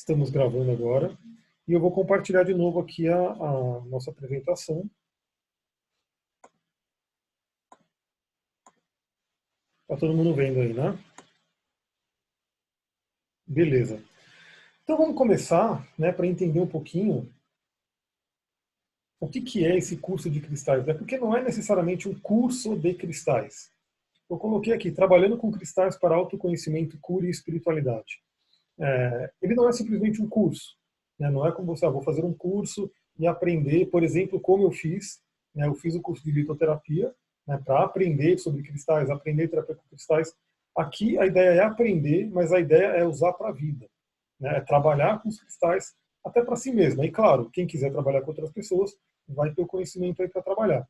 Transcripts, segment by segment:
Estamos gravando agora e eu vou compartilhar de novo aqui a nossa apresentação. Está todo mundo vendo aí, né? Beleza. Então vamos começar, né, para entender um pouquinho o que é esse curso de cristais, né? Porque não é necessariamente um curso de cristais. Eu coloquei aqui, trabalhando com cristais para autoconhecimento, cura e espiritualidade. Ele não é simplesmente um curso, né? Não é como você, vou fazer um curso e aprender, por exemplo, como eu fiz, né? Eu fiz o curso de litoterapia, né, para aprender sobre cristais, aprender terapia com cristais. Aqui a ideia é aprender, mas a ideia é usar para a vida, né? É trabalhar com os cristais até para si mesmo. E claro, quem quiser trabalhar com outras pessoas vai ter o conhecimento aí para trabalhar.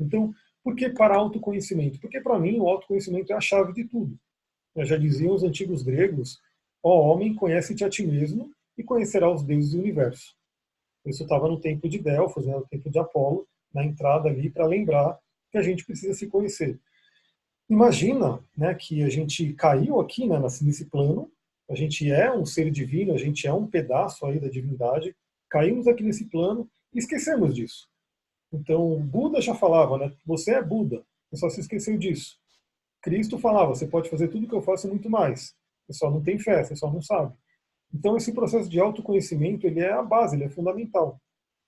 Então, por que para autoconhecimento? Porque para mim o autoconhecimento é a chave de tudo. Já diziam os antigos gregos: ó homem, conhece-te a ti mesmo e conhecerá os deuses do universo. Isso estava no templo de Delfos, né, no templo de Apolo, na entrada ali, para lembrar que a gente precisa se conhecer. Imagina, né, que a gente caiu aqui, né, nesse plano, a gente é um ser divino, a gente é um pedaço aí da divindade, caímos aqui nesse plano e esquecemos disso. Então, Buda já falava, né, você é Buda, você só se esqueceu disso. Cristo falava, você pode fazer tudo que eu faço e muito mais. Você só não tem fé, você só não sabe. Então esse processo de autoconhecimento, ele é a base, ele é fundamental.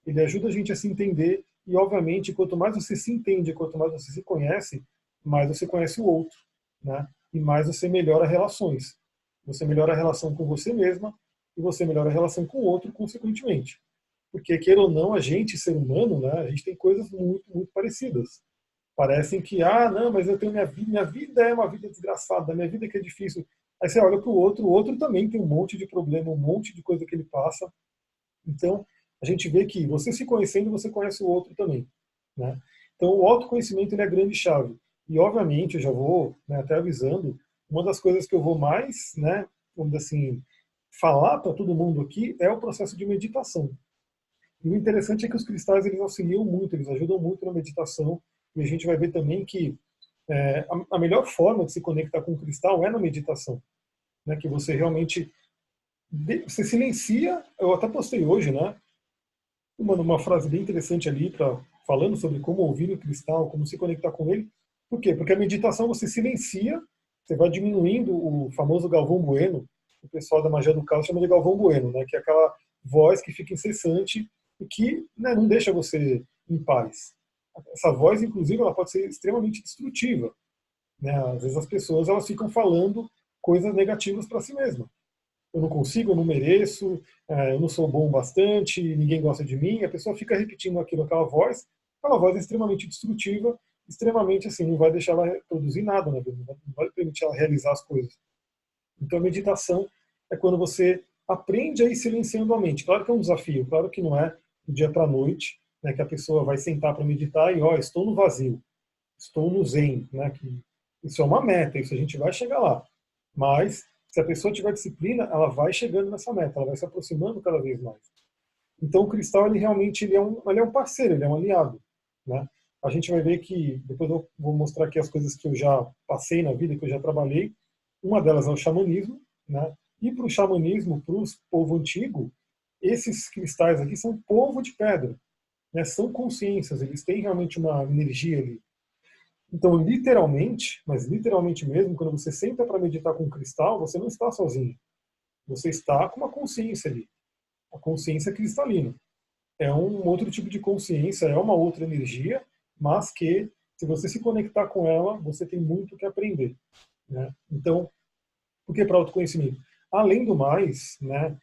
Ele ajuda a gente a se entender e, obviamente, quanto mais você se entende, quanto mais você se conhece, mais você conhece o outro, né? E mais você melhora relações. Você melhora a relação com você mesma e você melhora a relação com o outro, consequentemente. Porque, queira ou não, a gente, ser humano, né, a gente tem coisas muito, muito parecidas. Parecem que, não, mas eu tenho minha vida é uma vida desgraçada, minha vida que é difícil. Aí você olha para o outro também tem um monte de problema, um monte de coisa que ele passa. Então, a gente vê que você se conhecendo, você conhece o outro também, né? Então, o autoconhecimento ele é a grande chave. E, obviamente, eu já vou, né, até avisando, uma das coisas que eu vou mais, né, vamos dizer assim, falar para todo mundo aqui é o processo de meditação. E o interessante é que os cristais eles auxiliam muito, eles ajudam muito na meditação. E a gente vai ver também que a melhor forma de se conectar com o cristal é na meditação, né? Que você realmente você silencia. Eu até postei hoje, né? Uma frase bem interessante ali para falando sobre como ouvir o cristal, como se conectar com ele. Por quê? Porque a meditação você silencia, você vai diminuindo o famoso Galvão Bueno. O pessoal da magia do caos chama de Galvão Bueno, né? Que é aquela voz que fica incessante e que, né, não deixa você em paz. Essa voz, inclusive, ela pode ser extremamente destrutiva, né? Às vezes as pessoas elas ficam falando coisas negativas para si mesmas. Eu não consigo, eu não mereço, eu não sou bom bastante, ninguém gosta de mim. A pessoa fica repetindo aquilo, aquela voz é extremamente destrutiva, extremamente assim, não vai deixar ela produzir nada na vida, não vai permitir ela realizar as coisas. Então a meditação é quando você aprende a ir silenciando a mente. Claro que é um desafio, claro que não é do dia para a noite, né, que a pessoa vai sentar para meditar e, estou no vazio, estou no zen, né, que isso é uma meta, isso a gente vai chegar lá. Mas se a pessoa tiver disciplina, ela vai chegando nessa meta, ela vai se aproximando cada vez mais. Então o cristal ele realmente ele é um parceiro, ele é um aliado, né? A gente vai ver que depois eu vou mostrar aqui as coisas que eu já passei na vida, que eu já trabalhei. Uma delas é o xamanismo, né? E para o xamanismo, para o povo antigo, esses cristais aqui são povo de pedra, né? São consciências, eles têm realmente uma energia ali. Então, literalmente, mas literalmente mesmo, quando você senta para meditar com um cristal, você não está sozinho. Você está com uma consciência ali, a consciência cristalina. É um outro tipo de consciência, é uma outra energia, mas que, se você se conectar com ela, você tem muito o que aprender, né? Então, por que para autoconhecimento? Além do mais, né,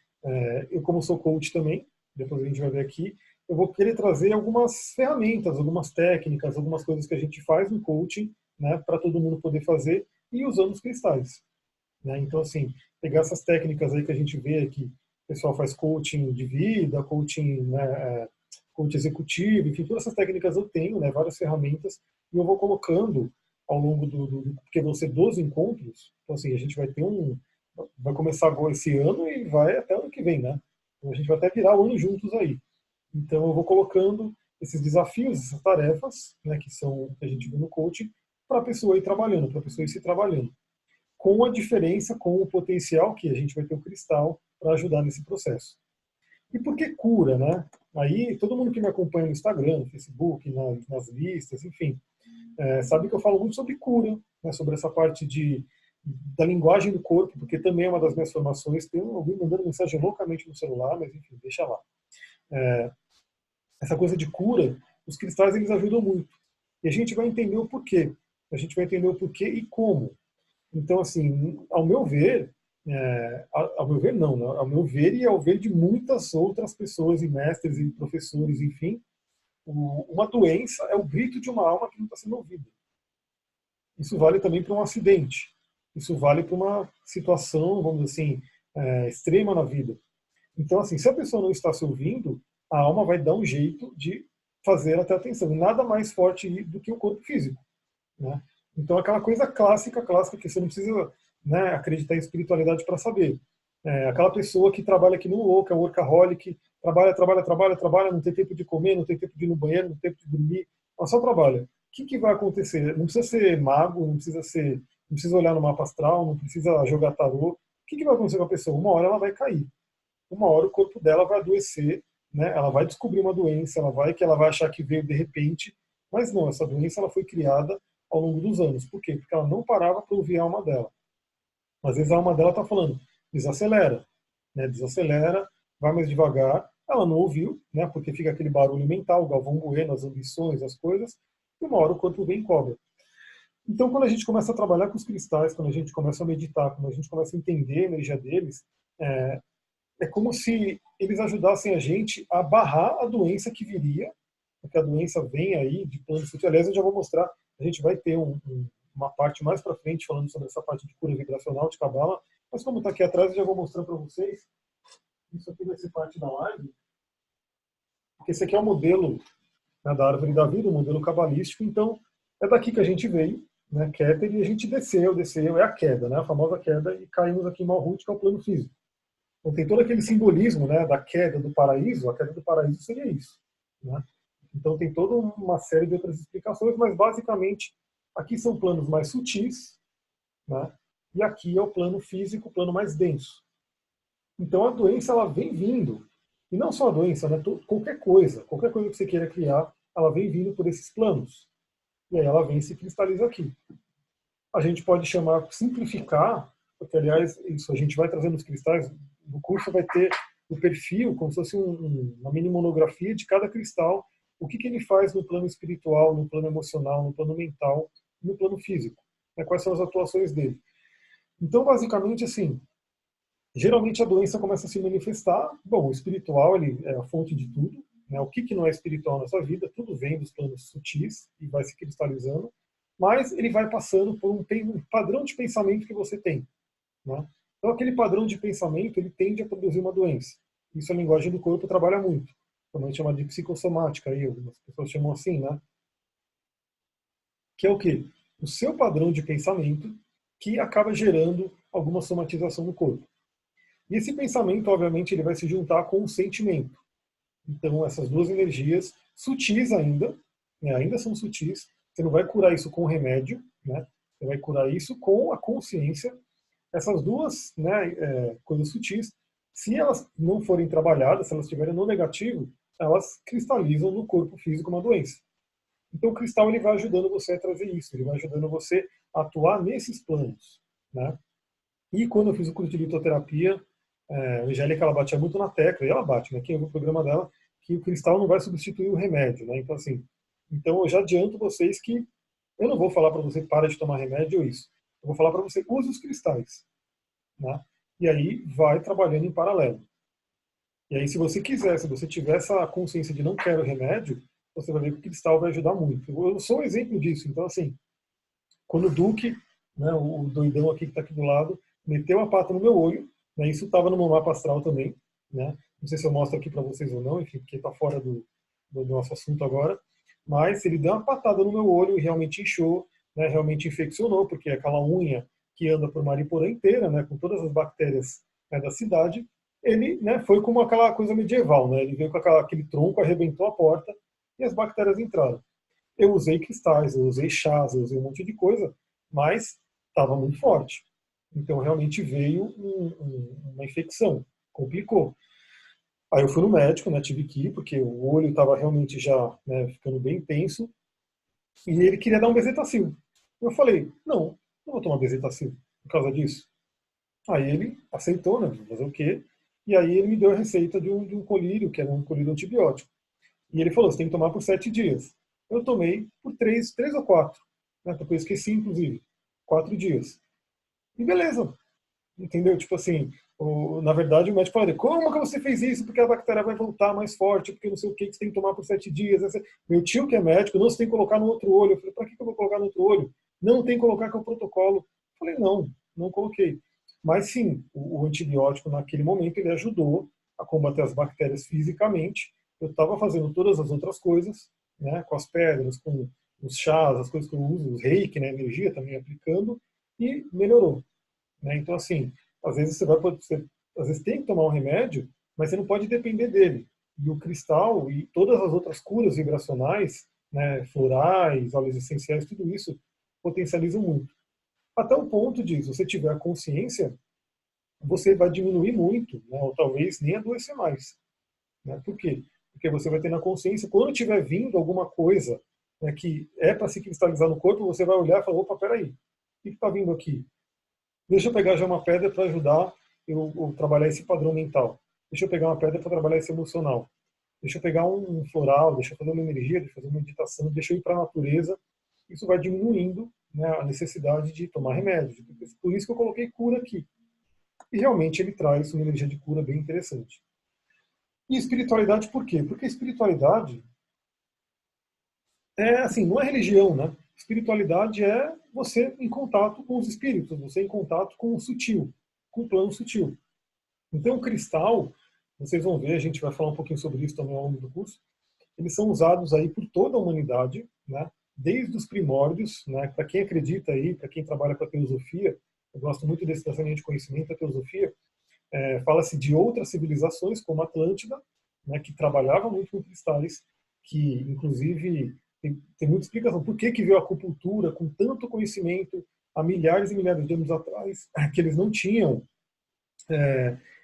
eu como sou coach também, depois a gente vai ver aqui, eu vou querer trazer algumas ferramentas, algumas técnicas, algumas coisas que a gente faz no coaching, né, para todo mundo poder fazer e usando os cristais, né? Então, assim, pegar essas técnicas aí que a gente vê aqui, o pessoal faz coaching de vida, coaching, né, coaching executivo, enfim, todas essas técnicas eu tenho, né, várias ferramentas, e eu vou colocando ao longo porque vão ser 12 encontros, então assim, a gente vai começar agora esse ano e vai até o ano que vem, né? Então a gente vai até virar o ano juntos aí. Então eu vou colocando esses desafios, essas tarefas, né, que são que a gente vê no coaching, para a pessoa ir trabalhando, para a pessoa ir se trabalhando. com a diferença, com o potencial que a gente vai ter o cristal para ajudar nesse processo. E por que cura, né? Aí todo mundo que me acompanha no Instagram, no Facebook, nas listas, enfim, sabe que eu falo muito sobre cura, né? Sobre essa parte da linguagem do corpo, porque também é uma das minhas formações. Tem alguém mandando mensagem loucamente no celular, mas enfim, deixa lá. Essa coisa de cura, os cristais eles ajudam muito. E a gente vai entender o porquê. A gente vai entender o porquê e como. Então, assim, ao meu ver, ao meu ver não, né? Ao meu ver e ao ver de muitas outras pessoas e mestres e professores, enfim, uma doença é o grito de uma alma que não está sendo ouvida. Isso vale também para um acidente. Isso vale para uma situação, vamos dizer assim, extrema na vida. Então, assim, se a pessoa não está se ouvindo, a alma vai dar um jeito de fazer ela ter atenção. E nada mais forte do que o corpo físico, né? Então, aquela coisa clássica que você não precisa, né, acreditar em espiritualidade para saber. Aquela pessoa que trabalha que nem um louco, é um workaholic, trabalha, não tem tempo de comer, não tem tempo de ir no banheiro, não tem tempo de dormir, ela só trabalha. O que vai acontecer? Não precisa ser mago, não precisa olhar no mapa astral, não precisa jogar tarô. O que vai acontecer com a pessoa? Uma hora ela vai cair. Uma hora o corpo dela vai adoecer, né? Ela vai descobrir uma doença, ela vai achar que veio de repente, mas não, essa doença ela foi criada ao longo dos anos. Por quê? Porque ela não parava para ouvir a alma dela. Às vezes a alma dela está falando, desacelera, né? Desacelera, vai mais devagar. Ela não ouviu, né? Porque fica aquele barulho mental, o Galvão Bueno, as ambições, as coisas, e uma hora o corpo vem e cobra. Então, quando a gente começa a trabalhar com os cristais, quando a gente começa a meditar, quando a gente começa a entender a energia deles, é como se eles ajudassem a gente a barrar a doença que viria, porque a doença vem aí de plano sutil. Aliás, eu já vou mostrar, a gente vai ter uma parte mais para frente falando sobre essa parte de cura vibracional de Cabala, mas como está aqui atrás, eu já vou mostrar para vocês. Isso aqui vai ser parte da live, porque esse aqui é o modelo, né, da árvore da vida, o modelo cabalístico, então é daqui que a gente veio, né, Keter, e a gente desceu, é a queda, né, a famosa queda, e caímos aqui em Malhut, que é o plano físico. Então tem todo aquele simbolismo, né, da queda do paraíso. A queda do paraíso seria isso, né? Então tem toda uma série de outras explicações, mas basicamente aqui são planos mais sutis, né? E aqui é o plano físico, o plano mais denso. Então a doença ela vem vindo, e não só a doença, né? Qualquer coisa que você queira criar, ela vem vindo por esses planos. E aí ela vem e se cristaliza aqui. A gente pode chamar, simplificar, porque aliás isso a gente vai trazendo os cristais. No curso vai ter o perfil, como se fosse uma mini monografia de cada cristal, o que ele faz no plano espiritual, no plano emocional, no plano mental, no plano físico, né, quais são as atuações dele. Então, basicamente, assim, geralmente a doença começa a se manifestar. Bom, o espiritual ele é a fonte de tudo, né, o que não é espiritual na sua vida, tudo vem dos planos sutis e vai se cristalizando, mas ele vai passando por um padrão de pensamento que você tem, né? Então, aquele padrão de pensamento, ele tende a produzir uma doença. Isso a linguagem do corpo trabalha muito. Também chama de psicossomática, aí, algumas pessoas chamam assim, né? Que é o quê? O seu padrão de pensamento que acaba gerando alguma somatização no corpo. E esse pensamento, obviamente, ele vai se juntar com o sentimento. Então, essas duas energias, sutis ainda, né, ainda são sutis, você não vai curar isso com remédio, né? Você vai curar isso com a consciência. Essas duas, né, coisas sutis, se elas não forem trabalhadas, se elas estiverem no negativo, elas cristalizam no corpo físico uma doença. Então o cristal ele vai ajudando você a trazer isso, ele vai ajudando você a atuar nesses planos, né? E quando eu fiz o curso de litoterapia, a Angélica ela batia muito na tecla, e ela bate, né? Quem ouve o programa dela, que o cristal não vai substituir o remédio, né? Então assim, então eu já adianto vocês que eu não vou falar para você para de tomar remédio ou isso. Eu vou falar para você use os cristais, né? E aí vai trabalhando em paralelo. E aí, se você quiser, se você tiver essa consciência de não quero remédio, você vai ver que o cristal vai ajudar muito. Eu sou um exemplo disso. Então, assim, quando o Duque, né, o doidão aqui que está aqui do lado, meteu a pata no meu olho, né, isso estava no meu mapa astral também, né? Não sei se eu mostro aqui para vocês ou não, enfim, porque está fora do nosso assunto agora. Mas ele deu uma patada no meu olho e realmente inchou, né, realmente infeccionou, porque aquela unha que anda por Mariporã inteira, né, com todas as bactérias, né, da cidade, ele, né, foi como aquela coisa medieval, né, ele veio com aquele tronco, arrebentou a porta e as bactérias entraram. Eu usei cristais, eu usei chás, eu usei um monte de coisa, mas estava muito forte. Então realmente veio uma infecção, complicou. Aí eu fui no médico, né, tive que ir, porque o olho estava realmente já, né, ficando bem tenso, e ele queria dar um bezetacil. Eu falei, não vou tomar bezetacil por causa disso. Aí ele aceitou, né, fazer o quê? E aí ele me deu a receita de um colírio, que era um colírio antibiótico. E ele falou, você tem que tomar por 7 dias. Eu tomei por três ou quatro, né, depois esqueci, inclusive, 4 dias. E beleza, entendeu? Tipo assim, na verdade o médico falou, como que você fez isso? Porque a bactéria vai voltar mais forte, porque não sei o que você tem que tomar por 7 dias. Meu tio que é médico, não, você tem que colocar no outro olho. Eu falei, para que eu vou colocar no outro olho? Não, tem que colocar que é o protocolo. Eu falei, não coloquei. Mas sim, o antibiótico naquele momento ele ajudou a combater as bactérias fisicamente. Eu estava fazendo todas as outras coisas, né, com as pedras, com os chás, as coisas que eu uso, os reiki, né, energia também aplicando, e melhorou. Né? Então, assim, às vezes você às vezes tem que tomar um remédio, mas você não pode depender dele. E o cristal e todas as outras curas vibracionais, né, florais, óleos essenciais, tudo isso potencializam muito. Até o ponto de, se você tiver a consciência, você vai diminuir muito, né, ou talvez nem adoecer mais. Né? Por quê? Porque você vai ter na consciência, quando tiver vindo alguma coisa, né, que é para se cristalizar no corpo, você vai olhar e falar, opa, peraí, o que está vindo aqui? Deixa eu pegar já uma pedra para ajudar eu trabalhar esse padrão mental. Deixa eu pegar uma pedra para trabalhar esse emocional. Deixa eu pegar um floral, deixa eu fazer uma energia, deixa eu fazer uma meditação, deixa eu ir para a natureza. Isso vai diminuindo, né, a necessidade de tomar remédio. Por isso que eu coloquei cura aqui. E realmente ele traz uma energia de cura bem interessante. E espiritualidade por quê? Porque espiritualidade é assim, não é religião, né? Espiritualidade é você em contato com os espíritos, você em contato com o sutil, com o plano sutil. Então, o cristal, vocês vão ver, a gente vai falar um pouquinho sobre isso também ao longo do curso, eles são usados aí por toda a humanidade, né? Desde os primórdios, né? Para quem acredita aí, para quem trabalha com a teosofia, eu gosto muito dessa linha de conhecimento, a teosofia, fala-se de outras civilizações, como a Atlântida, né, que trabalhava muito com cristais, que inclusive tem muita explicação. Por que, que veio a acupuntura com tanto conhecimento há milhares e milhares de anos atrás, que eles não tinham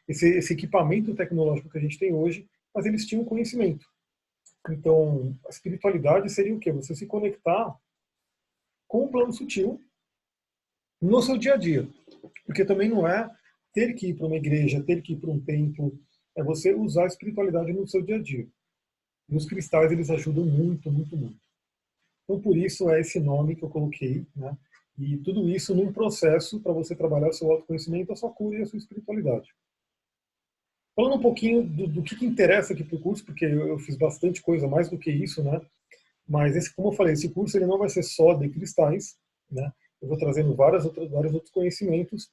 esse equipamento tecnológico que a gente tem hoje, mas eles tinham conhecimento. Então, a espiritualidade seria o quê? Você se conectar com o plano sutil no seu dia a dia. Porque também não é ter que ir para uma igreja, ter que ir para um templo, é você usar a espiritualidade no seu dia a dia. E os cristais, eles ajudam muito, muito, muito. Então, por isso é esse nome que eu coloquei, né? E tudo isso num processo para você trabalhar o seu autoconhecimento, a sua cura e a sua espiritualidade. Falando um pouquinho do que interessa aqui para o curso, porque eu fiz bastante coisa mais do que isso, né? Mas esse, como eu falei, esse curso ele não vai ser só de cristais, né? Eu vou trazendo vários outros conhecimentos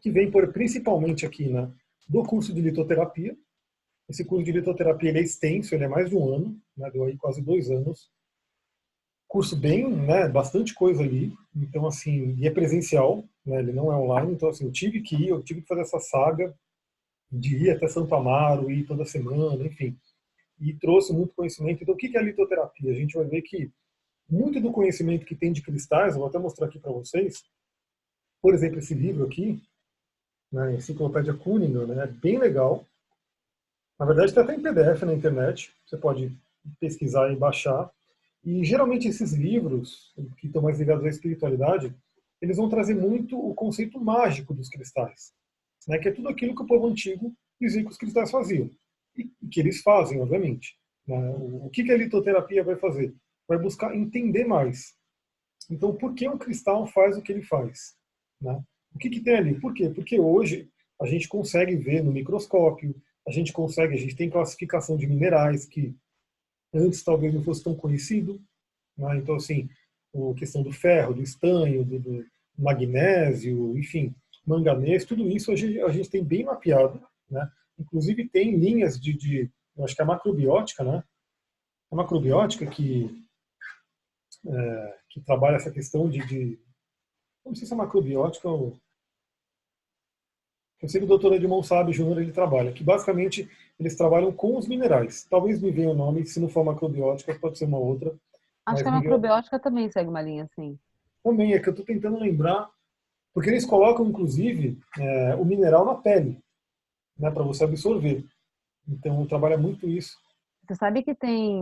que vêm principalmente aqui, né, do curso de litoterapia. Esse curso de litoterapia ele é extenso, ele é mais de um ano, né, deu aí quase 2 anos. Curso bem, né, bastante coisa ali. Então, assim, e é presencial, né, ele não é online. Então, assim, eu tive que fazer essa saga de ir até Santo Amaro, ir toda semana, enfim. E trouxe muito conhecimento. Então, o que é a litoterapia? A gente vai ver que muito do conhecimento que tem de cristais, eu vou até mostrar aqui para vocês, por exemplo, esse livro aqui, né, Enciclopédia Cunningham, né, é bem legal. Na verdade, está até em PDF na internet, você pode pesquisar e baixar. E geralmente esses livros, que estão mais ligados à espiritualidade, eles vão trazer muito o conceito mágico dos cristais, né, que é tudo aquilo que o povo antigo dizia que os cristais faziam. E que eles fazem, obviamente. Né? O que a litoterapia vai fazer? Vai buscar entender mais. Então, por que um cristal faz o que ele faz? Né? O que tem ali? Por quê? Porque hoje a gente consegue ver no microscópio, a gente tem classificação de minerais que antes talvez não fosse tão conhecido. Né? Então, assim, a questão do ferro, do estanho, do magnésio, enfim, manganês, tudo isso a gente tem bem mapeado. Né? Inclusive tem linhas eu acho que é a macrobiótica, né? A macrobiótica que trabalha essa questão não sei se é macrobiótica ou. Eu sei que o doutor Edmond Sabe Júnior ele trabalha, que basicamente eles trabalham com os minerais. Talvez me venha o nome, se não for macrobiótica, pode ser uma outra, Acho que mas a me veio macrobiótica também segue uma linha assim. também, é que eu estou tentando lembrar, Porque eles colocam, inclusive, o mineral na pele, né, para você absorver. Então, trabalha muito isso. Você sabe que tem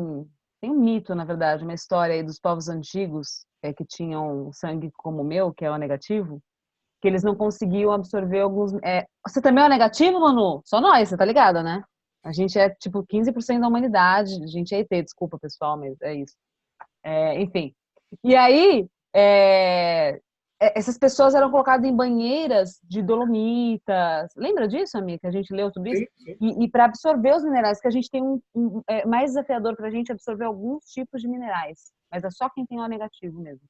um mito, na verdade, uma história aí dos povos antigos que tinham sangue como o meu, que é o negativo, que eles não conseguiam absorver alguns. Você também é o negativo, Manu? Só nós, você tá ligado, né? A gente é tipo 15% da humanidade. A gente é ET, desculpa, pessoal, mas é isso. Enfim. E aí, essas pessoas eram colocadas em banheiras de dolomitas. Lembra disso, amiga? Que a gente leu sobre isso? Sim, sim, E para absorver os minerais, que a gente tem mais desafiador para a gente absorver alguns tipos de minerais. Mas é só quem tem O negativo mesmo.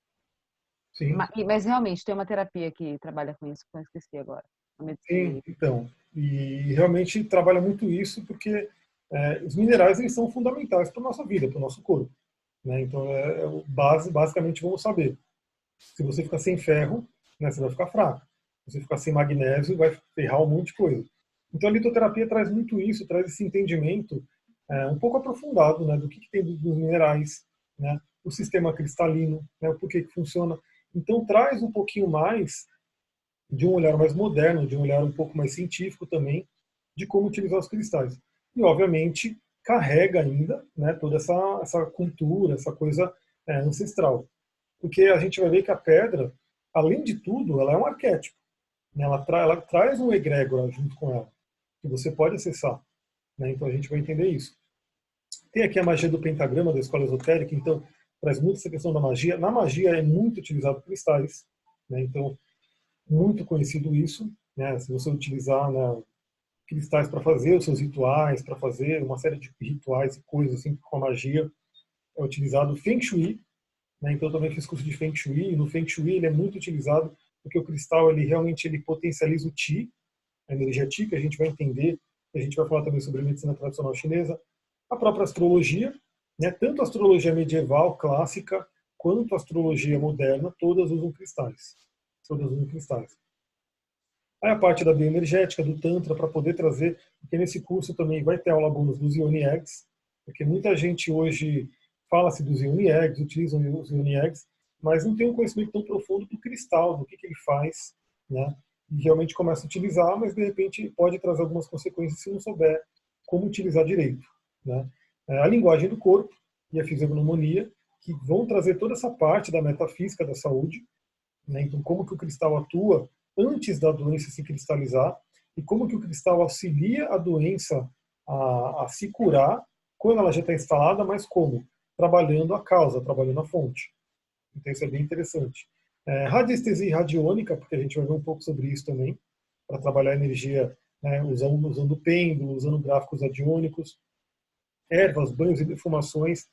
sim, Mas realmente tem uma terapia que trabalha com isso, que eu esqueci agora. A medicina. sim. Então, e realmente trabalha muito isso porque os minerais eles são fundamentais para a nossa vida, para o nosso corpo. Né? Então, basicamente, vamos saber. Se você ficar sem ferro, né, você vai ficar fraco. Se você ficar sem magnésio, vai ferrar um monte de coisa. Então, a litoterapia traz muito isso, traz esse entendimento um pouco aprofundado, né, do que tem dos minerais, né, o sistema cristalino, né, o porquê que funciona. Então, traz um pouquinho mais de um olhar mais moderno, de um olhar um pouco mais científico também, de como utilizar os cristais. E, obviamente, carrega ainda, né, toda essa cultura, essa coisa ancestral. Porque a gente vai ver que a pedra, além de tudo, ela é um arquétipo. Né? Ela traz um egrégora junto com ela, que você pode acessar. Né? Então a gente vai entender isso. Tem aqui a magia do pentagrama da escola esotérica, então traz muito essa questão da magia. Na magia é muito utilizado cristais, né? Então muito conhecido isso. Né? Se você utilizar, né, cristais para fazer os seus rituais, para fazer uma série de rituais e coisas assim com a magia, é utilizado Feng Shui. Né? Então eu também fiz curso de Feng Shui, e no Feng Shui ele é muito utilizado porque o cristal ele realmente ele potencializa o Qi, a energia Qi, que a gente vai entender, a gente vai falar também sobre medicina tradicional chinesa, a própria astrologia, né? Tanto a astrologia medieval, clássica, quanto a astrologia moderna, todas usam cristais. Todas usam cristais. Aí a parte da bioenergética, do Tantra, para poder trazer, porque nesse curso também vai ter aula bônus dos Yoni Eggs, porque muita gente hoje fala-se dos Yoni Eggs, utilizam os Yoni Eggs, mas não tem um conhecimento tão profundo do cristal, do que ele faz, né? E realmente começa a utilizar, mas de repente pode trazer algumas consequências se não souber como utilizar direito. Né? A linguagem do corpo e a fisiognomonia, que vão trazer toda essa parte da metafísica da saúde, né? Então, como que o cristal atua antes da doença se cristalizar e como que o cristal auxilia a doença a se curar quando ela já está instalada, mas como? Trabalhando a causa, trabalhando a fonte. Então, isso é bem interessante. Radiestesia radiônica, porque a gente vai ver um pouco sobre isso também, para trabalhar a energia, né, usando pêndulo, usando gráficos radiônicos, ervas, banhos e defumações,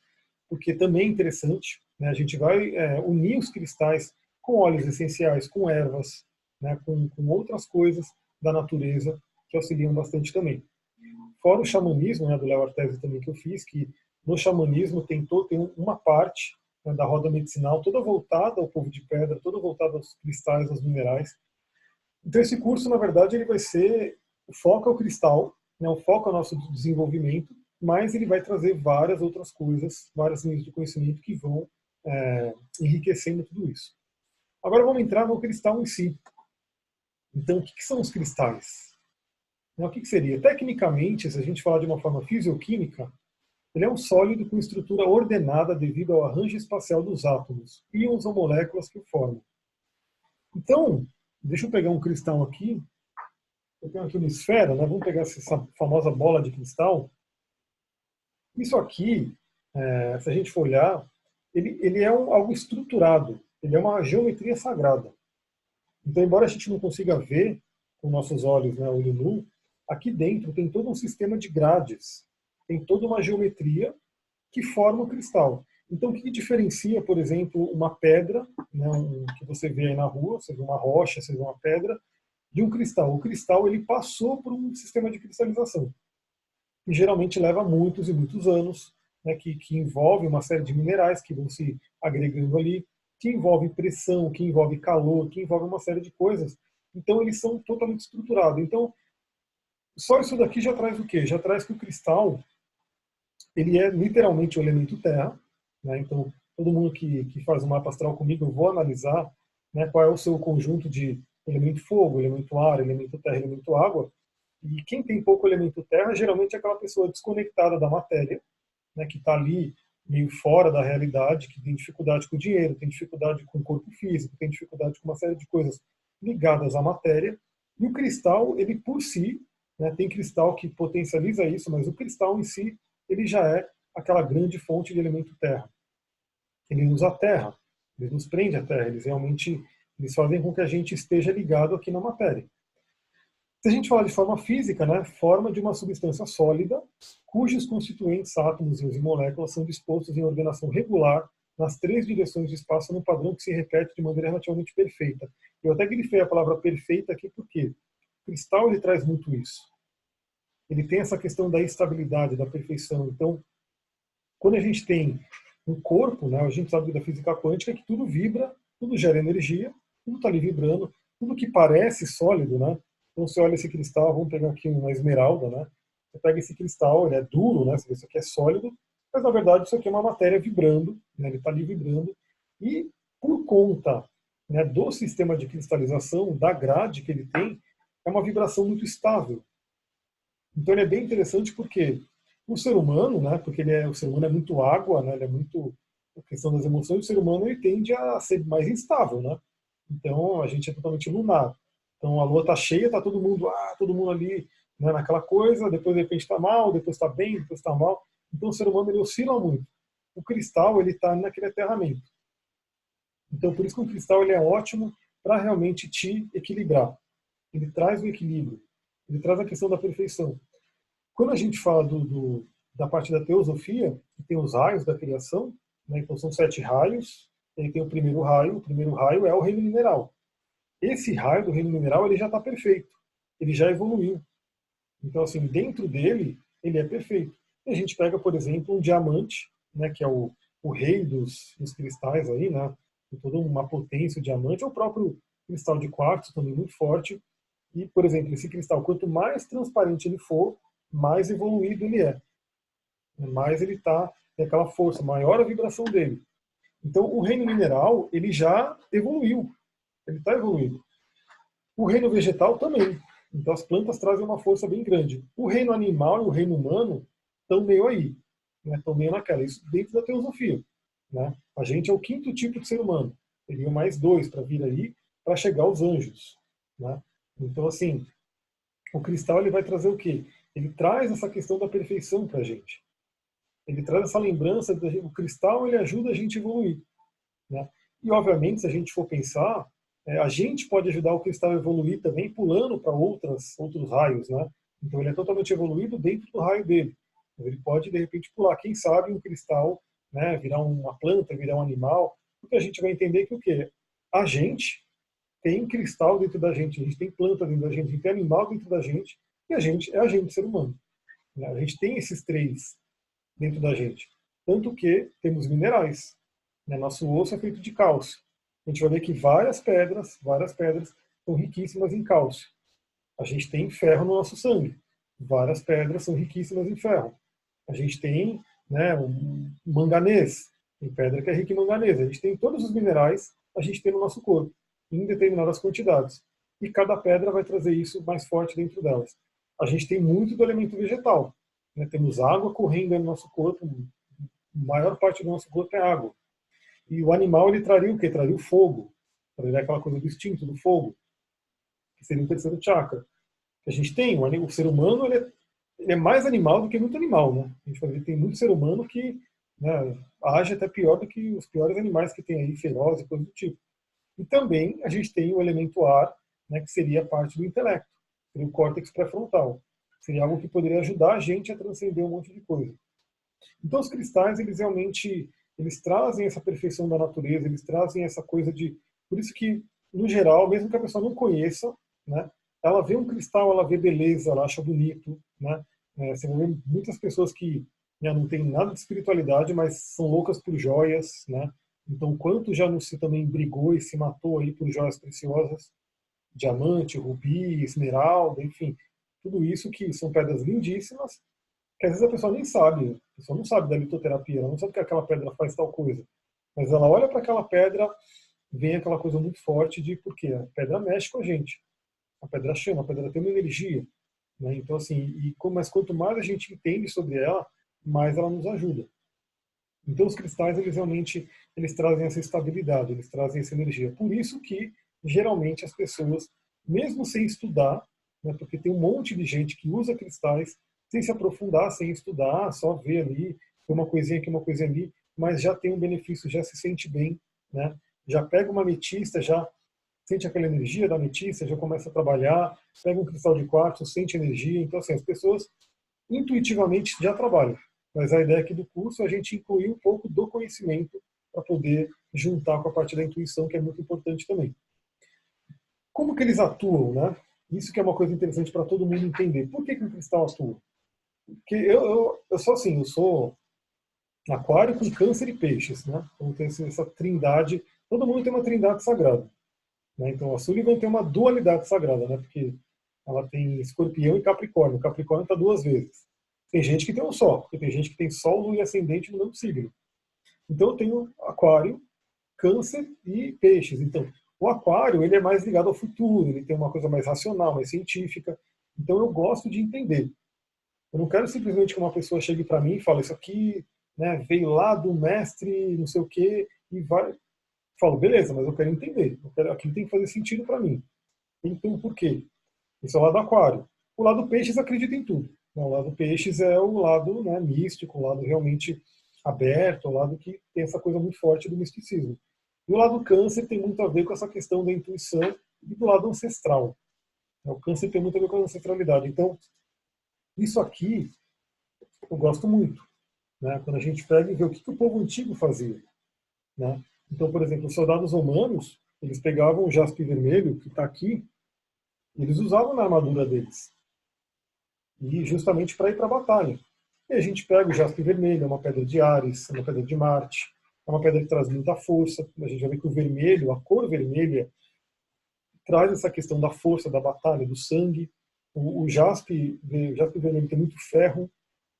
porque também é interessante. Né, a gente vai unir os cristais com óleos essenciais, com ervas, né, com outras coisas da natureza que auxiliam bastante também. Fora o xamanismo, né, do Léo Artesi também que eu fiz, que no xamanismo tem uma parte, né, da roda medicinal toda voltada ao povo de pedra, toda voltada aos cristais, aos minerais. Então esse curso, na verdade, ele vai ser o foco é o cristal, né, o foco é o nosso desenvolvimento, mas ele vai trazer várias outras coisas, várias linhas de conhecimento que vão enriquecendo tudo isso. Agora vamos entrar no cristal em si. Então, o que são os cristais? O que seria? Tecnicamente, se a gente falar de uma forma fisioquímica, ele é um sólido com estrutura ordenada devido ao arranjo espacial dos átomos, íons ou moléculas que o formam. Então, deixa eu pegar um cristal aqui. Eu tenho aqui uma esfera, né? Vamos pegar essa famosa bola de cristal. Isso aqui, se a gente for olhar, ele é algo estruturado, ele é uma geometria sagrada. Então, embora a gente não consiga ver com nossos olhos, né, olho nu, aqui dentro tem todo um sistema de grades, tem toda uma geometria que forma o cristal. Então, o que diferencia, por exemplo, uma pedra, né, que você vê aí na rua, seja uma rocha, seja uma pedra, de um cristal? O cristal ele passou por um sistema de cristalização, que geralmente leva muitos e muitos anos, né, que envolve uma série de minerais que vão se agregando ali, que envolve pressão, que envolve calor, que envolve uma série de coisas. Então, eles são totalmente estruturados. Então, só isso daqui já traz o quê? Já traz que o cristal ele é literalmente o elemento terra. Né? Então, todo mundo que faz um mapa astral comigo, eu vou analisar, né, qual é o seu conjunto de elemento fogo, elemento ar, elemento terra, elemento água. E quem tem pouco elemento terra, geralmente é aquela pessoa desconectada da matéria, né, que está ali meio fora da realidade, que tem dificuldade com o dinheiro, tem dificuldade com o corpo físico, tem dificuldade com uma série de coisas ligadas à matéria. E o cristal, ele por si, né, tem cristal que potencializa isso, mas o cristal em si, ele já é aquela grande fonte de elemento terra. Ele usa a terra, ele nos prende à terra, eles realmente eles fazem com que a gente esteja ligado aqui na matéria. Se a gente falar de forma física, né, forma de uma substância sólida, cujos constituintes, átomos, íons e moléculas são dispostos em ordenação regular nas 3 direções de espaço num padrão que se repete de maneira relativamente perfeita. Eu até grifei a palavra perfeita aqui porque o cristal ele traz muito isso. Ele tem essa questão da estabilidade, da perfeição. Então, quando a gente tem um corpo, né, a gente sabe da física quântica que tudo vibra, tudo gera energia, tudo está ali vibrando, tudo que parece sólido, né? Então você olha esse cristal, vamos pegar aqui uma esmeralda, né? Você pega esse cristal, ele é duro, né? Você vê isso aqui é sólido, mas na verdade isso aqui é uma matéria vibrando, né? Ele está ali vibrando, e por conta, né, do sistema de cristalização, da grade que ele tem, é uma vibração muito estável. Então ele é bem interessante porque o ser humano, né, porque o ser humano é muito água, né, ele é muito a questão das emoções, o ser humano ele tende a ser mais instável, né? Então a gente é totalmente lunar. Então a lua está cheia, está todo mundo ali, né, naquela coisa, depois de repente está mal, depois está bem, depois está mal. Então o ser humano ele oscila muito. O cristal ele está naquele aterramento. Então por isso que o cristal ele é ótimo para realmente te equilibrar. Ele traz o equilíbrio, ele traz a questão da perfeição. Quando a gente fala da parte da teosofia, que tem os raios da criação, né, então são 7 raios, e aí tem o primeiro raio é o reino mineral. Esse raio do reino mineral ele já está perfeito, ele já evoluiu. Então, assim, dentro dele, ele é perfeito. E a gente pega, por exemplo, um diamante, né, que é o rei dos cristais aí, né, tem toda uma potência, o diamante, é o próprio cristal de quartzo, também muito forte. E, por exemplo, esse cristal, quanto mais transparente ele for, mais evoluído ele é. Mais ele tem aquela força, maior a vibração dele. Então, o reino mineral, ele já evoluiu. Ele está evoluindo. O reino vegetal também. Então, as plantas trazem uma força bem grande. O reino animal e o reino humano estão meio aí. Né? Estão meio naquela. Isso dentro da teosofia. Né? A gente é o 5º tipo de ser humano. Teria mais 2 para vir aí, para chegar aos anjos. Né? Então, assim, o cristal ele vai trazer o quê? Ele traz essa questão da perfeição para a gente. Ele traz essa lembrança, o cristal ele ajuda a gente a evoluir. Né? E, obviamente, se a gente for pensar, a gente pode ajudar o cristal a evoluir também pulando para outros raios. Né? Então, ele é totalmente evoluído dentro do raio dele. Então, ele pode, de repente, pular. Quem sabe um cristal, né, virar uma planta, virar um animal, porque a gente vai entender que o quê? A gente tem cristal dentro da gente, a gente tem planta dentro da gente, a gente tem animal dentro da gente, e a gente é a gente, ser humano. Né? A gente tem esses 3 dentro da gente. Tanto que temos minerais. Né? Nosso osso é feito de cálcio. A gente vai ver que várias pedras são riquíssimas em cálcio. A gente tem ferro no nosso sangue. Várias pedras são riquíssimas em ferro. A gente tem, né, um manganês. Tem pedra que é rica em manganês. A gente tem todos os minerais, a gente tem no nosso corpo, em determinadas quantidades. E cada pedra vai trazer isso mais forte dentro delas. A gente tem muito do elemento vegetal. Né? Temos água correndo no nosso corpo, a maior parte do nosso corpo é água. E o animal ele traria o quê? Traria o fogo. Traria aquela coisa do instinto, do fogo, que seria o 3º chakra. A gente tem, o ser humano ele é mais animal do que muito animal. Né? A gente vai ver, tem muito ser humano que, né, age até pior do que os piores animais que tem aí, ferozes e coisa do tipo. E também a gente tem o elemento ar, né, que seria a parte do intelecto, seria o córtex pré-frontal. Seria algo que poderia ajudar a gente a transcender um monte de coisa. Então os cristais, eles realmente eles trazem essa perfeição da natureza, eles trazem essa coisa de... Por isso que, no geral, mesmo que a pessoa não conheça, né, ela vê um cristal, ela vê beleza, ela acha bonito. Né? Você vai ver muitas pessoas que, né, não têm nada de espiritualidade, mas são loucas por joias. Né? Então, quanto já não se também brigou e se matou aí por joias preciosas, diamante, rubi, esmeralda, enfim, tudo isso que são pedras lindíssimas, que às vezes a pessoa nem sabe, a pessoa não sabe da litoterapia, ela não sabe que aquela pedra faz tal coisa, mas ela olha para aquela pedra vem aquela coisa muito forte de porque a pedra mexe com a gente, a pedra chama, a pedra tem uma energia, né? Então assim, mas quanto mais a gente entende sobre ela, mais ela nos ajuda. Então os cristais eles realmente eles trazem essa estabilidade, eles trazem essa energia. Por isso que geralmente as pessoas, mesmo sem estudar, né, porque tem um monte de gente que usa cristais sem se aprofundar, sem estudar, só ver ali uma coisinha aqui, uma coisinha ali, mas já tem um benefício, já se sente bem, né? Já pega uma ametista, já sente aquela energia da ametista, já começa a trabalhar, pega um cristal de quartzo, sente energia. Então assim, as pessoas intuitivamente já trabalham. Mas a ideia aqui do curso é a gente incluir um pouco do conhecimento para poder juntar com a parte da intuição, que é muito importante também. Como que eles atuam, né? Isso que é uma coisa interessante para todo mundo entender. Por que o cristal atua? Porque eu sou assim, eu sou aquário com câncer e peixes, né? Então tem essa trindade, todo mundo tem uma trindade sagrada. Né? Então a Sullivan tem uma dualidade sagrada, né? Porque ela tem escorpião e capricórnio. O capricórnio está 2 vezes. Tem gente que tem um só, porque tem gente que tem sol, lua e ascendente no mesmo signo. Então eu tenho aquário, câncer e peixes. Então o aquário ele é mais ligado ao futuro, ele tem uma coisa mais racional, mais científica. Então eu gosto de entender. Eu não quero simplesmente que uma pessoa chegue para mim e fale isso aqui, né, veio lá do mestre, não sei o quê, e vai. Eu falo, beleza, mas eu quero entender. Aquilo tem que fazer sentido para mim. Então por quê? Esse é o lado aquário. O lado peixes acredita em tudo. O lado peixes é o lado, né, místico, o lado realmente aberto, o lado que tem essa coisa muito forte do misticismo. E o lado câncer tem muito a ver com essa questão da intuição e do lado ancestral. O câncer tem muito a ver com a ancestralidade. Então, isso aqui eu gosto muito. Né? Quando a gente pega e vê o que o povo antigo fazia. Né? Então, por exemplo, os soldados romanos, eles pegavam o jaspe vermelho, que está aqui, e eles usavam na armadura deles. E justamente para ir para a batalha. E a gente pega o jaspe vermelho, é uma pedra de Ares, é uma pedra de Marte, é uma pedra que traz muita força. A gente já vê que o vermelho, a cor vermelha, traz essa questão da força, da batalha, do sangue. O jaspe vermelho tem muito ferro.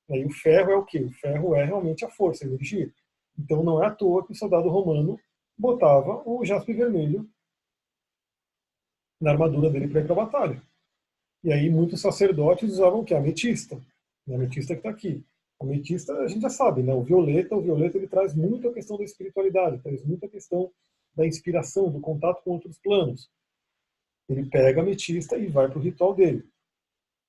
E o ferro é o quê? O ferro é realmente a força, a energia. Então não é à toa que o soldado romano botava o jaspe vermelho na armadura dele para ir para a batalha. E aí muitos sacerdotes usavam o quê? A ametista. A ametista que está aqui. A ametista a gente já sabe, né? O violeta ele traz muito a questão da espiritualidade, traz muito a questão da inspiração, do contato com outros planos. Ele pega a ametista e vai para o ritual dele.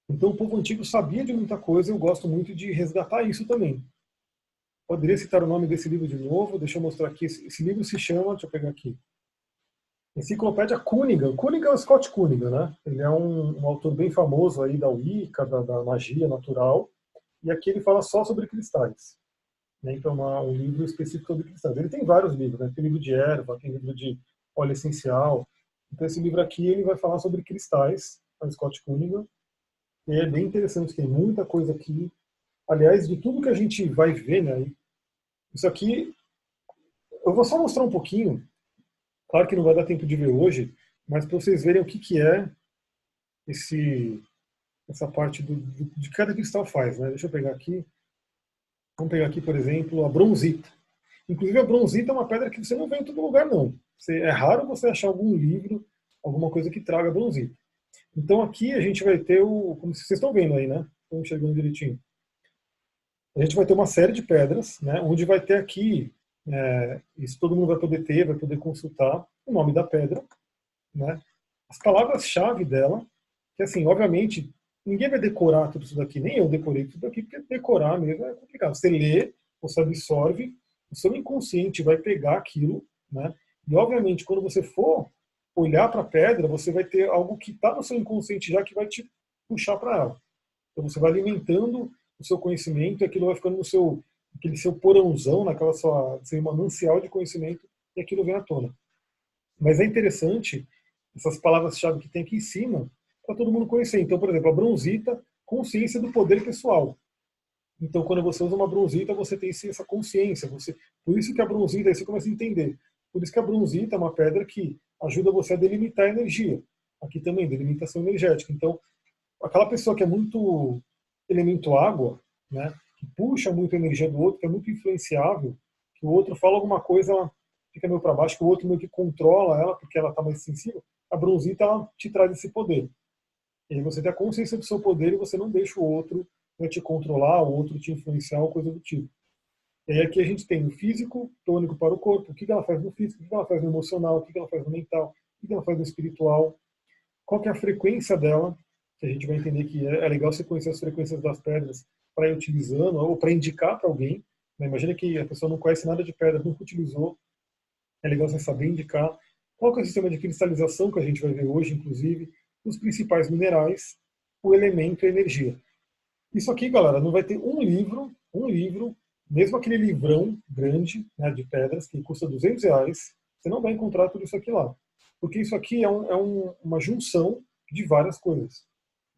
Então o povo antigo sabia de muita coisa, eu gosto muito de resgatar isso também. Poderia citar o nome desse livro de novo, deixa eu mostrar aqui. Esse livro se chama, deixa eu pegar aqui, Enciclopédia Cunningham. Cunningham é o Scott Cunningham, né? Ele é um autor bem famoso aí da Wicca, da magia natural, e aqui ele fala só sobre cristais. Né? Então é um livro específico sobre cristais. Ele tem vários livros, né? Tem livro de erva, tem livro de óleo essencial. Então esse livro aqui ele vai falar sobre cristais, é o Scott Cunningham, e é bem interessante, tem muita coisa aqui. Aliás, de tudo que a gente vai ver, né? Isso aqui, eu vou só mostrar um pouquinho. Claro que não vai dar tempo de ver hoje, mas para vocês verem o que é essa parte de cada cristal faz. Né? Deixa eu pegar aqui. Vamos pegar aqui, por exemplo, a bronzita. Inclusive, a bronzita é uma pedra que você não vê em todo lugar, não. É raro você achar algum livro, alguma coisa que traga bronzita. Então, aqui a gente vai ter como vocês estão vendo aí, né? Estão enxergando direitinho. A gente vai ter uma série de pedras, né? Onde vai ter aqui, isso todo mundo vai poder ter, vai poder consultar o nome da pedra, né? As palavras-chave dela, que assim, obviamente, ninguém vai decorar tudo isso daqui, nem eu decorei tudo aqui, porque decorar mesmo é complicado. Você lê, você absorve, o seu inconsciente vai pegar aquilo, né? E obviamente, quando você for olhar para a pedra, você vai ter algo que está no seu inconsciente já que vai te puxar para ela. Então você vai alimentando o seu conhecimento e aquilo vai ficando no aquele seu porãozão, naquela seu manancial de conhecimento, e aquilo vem à tona. Mas é interessante essas palavras-chave que tem aqui em cima para todo mundo conhecer. Então, por exemplo, a bronzita, consciência do poder pessoal. Então, quando você usa uma bronzita, você tem sim, essa consciência. Por isso que a bronzita, aí você começa a entender. Por isso que a bronzita é uma pedra que ajuda você a delimitar a energia. Aqui também, delimitação energética. Então, aquela pessoa que é muito elemento água, né, que puxa muito a energia do outro, que é muito influenciável, que o outro fala alguma coisa, ela fica meio para baixo, que o outro meio que controla ela, porque ela está mais sensível. A bronzita, ela te traz esse poder. E aí você tem a consciência do seu poder e você não deixa o outro, né, te controlar, o outro te influenciar ou coisa do tipo. E aí aqui a gente tem o físico, tônico para o corpo, o que ela faz no físico, o que ela faz no emocional, o que ela faz no mental, o que ela faz no espiritual, qual que é a frequência dela, que a gente vai entender que é legal você conhecer as frequências das pedras para ir utilizando, ou para indicar para alguém. Né? Imagina que a pessoa não conhece nada de pedra, nunca utilizou, é legal você saber indicar qual que é o sistema de cristalização que a gente vai ver hoje, inclusive, os principais minerais, o elemento e a energia. Isso aqui, galera, não vai ter um livro, mesmo aquele livrão grande, né, de pedras, que custa R$ 200, você não vai encontrar tudo isso aqui lá. Porque isso aqui uma junção de várias coisas.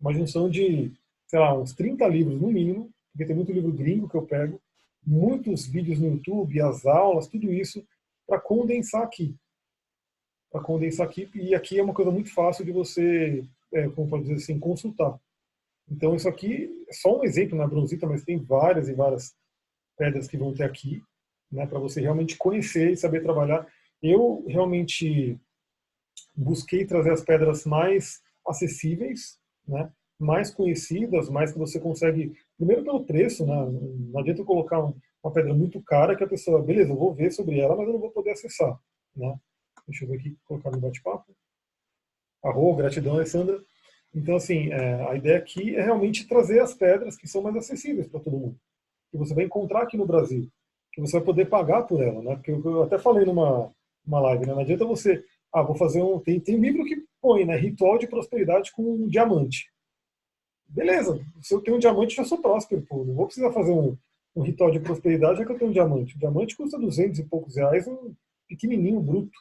Uma junção de, sei lá, uns 30 livros no mínimo, porque tem muito livro gringo que eu pego, muitos vídeos no YouTube, as aulas, tudo isso, para condensar aqui. Para condensar aqui, e aqui é uma coisa muito fácil de você, como pode dizer assim, consultar. Então isso aqui é só um exemplo na bronzita, mas tem várias e várias pedras que vão ter aqui, né, para você realmente conhecer e saber trabalhar. Eu realmente busquei trazer as pedras mais acessíveis, né, mais conhecidas, mais que você consegue, primeiro pelo preço, né, não adianta eu colocar uma pedra muito cara que a pessoa, beleza, eu vou ver sobre ela, mas eu não vou poder acessar. Né. Deixa eu ver aqui, colocar no bate-papo. Gratidão, Alessandra. Então, assim, a ideia aqui é realmente trazer as pedras que são mais acessíveis para todo mundo, que você vai encontrar aqui no Brasil, que você vai poder pagar por ela, né? Porque eu até falei numa live, né? Não adianta você, vou fazer tem livro que põe, né? Ritual de prosperidade com um diamante. Beleza, se eu tenho um diamante, já sou próspero, pô. Não vou precisar fazer um ritual de prosperidade já que eu tenho um diamante. O diamante custa 200 e poucos reais, um pequenininho bruto,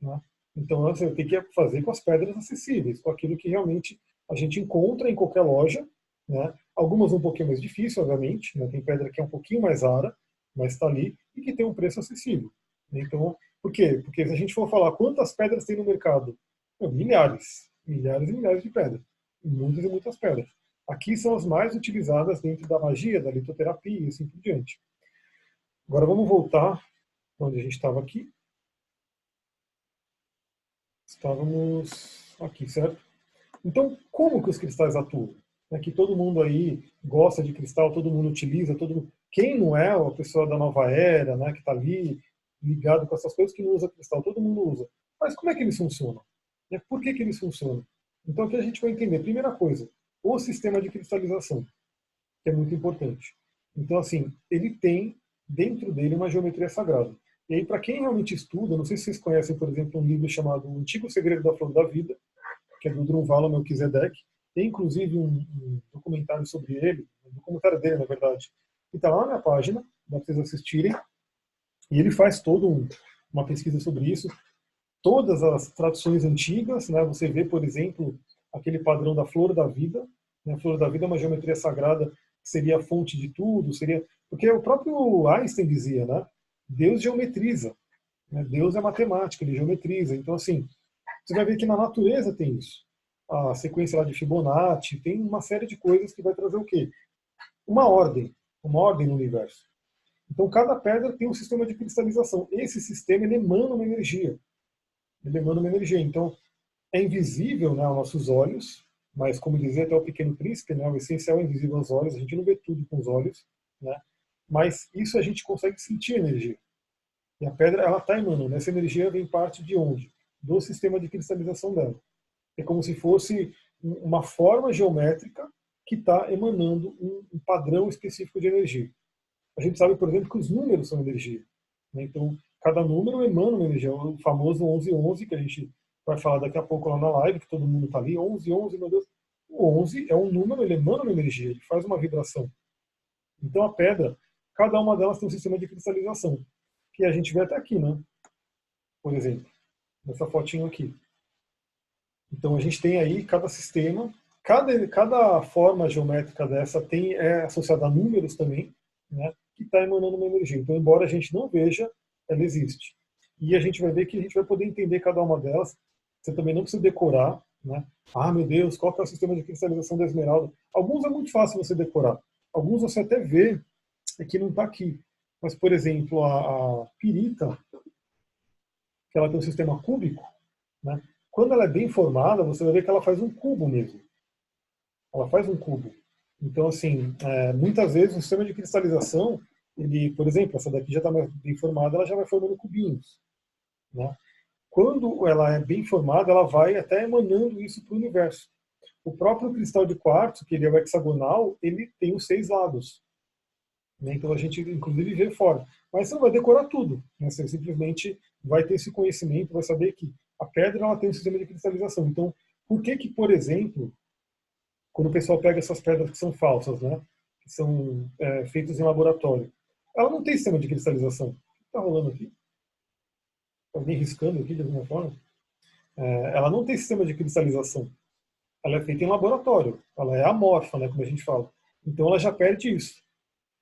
né? Então você tem que fazer com as pedras acessíveis, com aquilo que realmente a gente encontra em qualquer loja, né? Algumas um pouquinho mais difícil, obviamente, né? Tem pedra que é um pouquinho mais rara, mas está ali e que tem um preço acessível. Então, por quê? Porque se a gente for falar quantas pedras tem no mercado, milhares, milhares e milhares de pedras, muitas e muitas pedras. Aqui são as mais utilizadas dentro da magia, da litoterapia e assim por diante. Agora vamos voltar onde a gente estava aqui. Estávamos aqui, certo? Então, como que os cristais atuam? É que todo mundo aí gosta de cristal, todo mundo utiliza, quem não é a pessoa da nova era, né, que está ali ligado com essas coisas, que não usa cristal, todo mundo usa. Mas como é que eles funcionam? Por que eles funcionam? Então aqui a gente vai entender, primeira coisa, o sistema de cristalização, que é muito importante. Então, assim, ele tem dentro dele uma geometria sagrada. E aí, para quem realmente estuda, não sei se vocês conhecem, por exemplo, um livro chamado O Antigo Segredo da Flor da Vida, que é do Drunvalo Melquisedeque. Tem inclusive um documentário sobre ele, um documentário dele, na verdade, que está lá na minha página, dá para vocês assistirem. E ele faz toda uma pesquisa sobre isso. Todas as tradições antigas, né, você vê, por exemplo, aquele padrão da flor da vida. Né, a flor da vida é uma geometria sagrada, que seria a fonte de tudo, seria. Porque o próprio Einstein dizia, né? Deus geometriza. Né, Deus é matemática, ele geometriza. Então, assim, você vai ver que na natureza tem isso. A sequência lá de Fibonacci, tem uma série de coisas que vai trazer o quê? Uma ordem no universo. Então, cada pedra tem um sistema de cristalização. Esse sistema, ele emana uma energia. Ele emana uma energia. Então, é invisível, né, aos nossos olhos, mas como dizia até o Pequeno Príncipe, né, o essencial é invisível aos olhos, a gente não vê tudo com os olhos, né, mas isso a gente consegue sentir a energia. E a pedra, ela está emanando. Essa energia vem parte de onde? Do sistema de cristalização dela. É como se fosse uma forma geométrica que está emanando um padrão específico de energia. A gente sabe, por exemplo, que os números são energia. Né? Então, cada número emana uma energia. O famoso 1111, que a gente vai falar daqui a pouco lá na live, que todo mundo está ali, 1111, meu Deus. O 11 é um número, ele emana uma energia, ele faz uma vibração. Então, a pedra, cada uma delas tem um sistema de cristalização, que a gente vê até aqui, né? Por exemplo, nessa fotinho aqui. Então a gente tem aí cada sistema, cada forma geométrica dessa é associada a números também, né, que está emanando uma energia. Então, embora a gente não veja, ela existe. E a gente vai ver que a gente vai poder entender cada uma delas. Você também não precisa decorar, né? Meu Deus, qual que é o sistema de cristalização da esmeralda? Alguns é muito fácil você decorar. Alguns você até vê, que não está aqui. Mas, por exemplo, a pirita, que ela tem um sistema cúbico, né? Quando ela é bem formada, você vai ver que ela faz um cubo mesmo. Ela faz um cubo. Então, assim, muitas vezes o sistema de cristalização, ele, por exemplo, essa daqui já está mais bem formada, ela já vai formando cubinhos, né? Quando ela é bem formada, ela vai até emanando isso para o universo. O próprio cristal de quartzo, que ele é o hexagonal, ele tem os 6 lados, né? Então a gente, inclusive, vê fora. Mas você não vai decorar tudo, né? Você simplesmente vai ter esse conhecimento, vai saber que a pedra ela tem um sistema de cristalização. Então, por que que, por exemplo, quando o pessoal pega essas pedras que são falsas, né? Que são feitas em laboratório, ela não tem sistema de cristalização. O que está rolando aqui? Alguém riscando aqui de alguma forma? Ela não tem sistema de cristalização. Ela é feita em laboratório. Ela é amorfa, né, como a gente fala. Então ela já perde isso.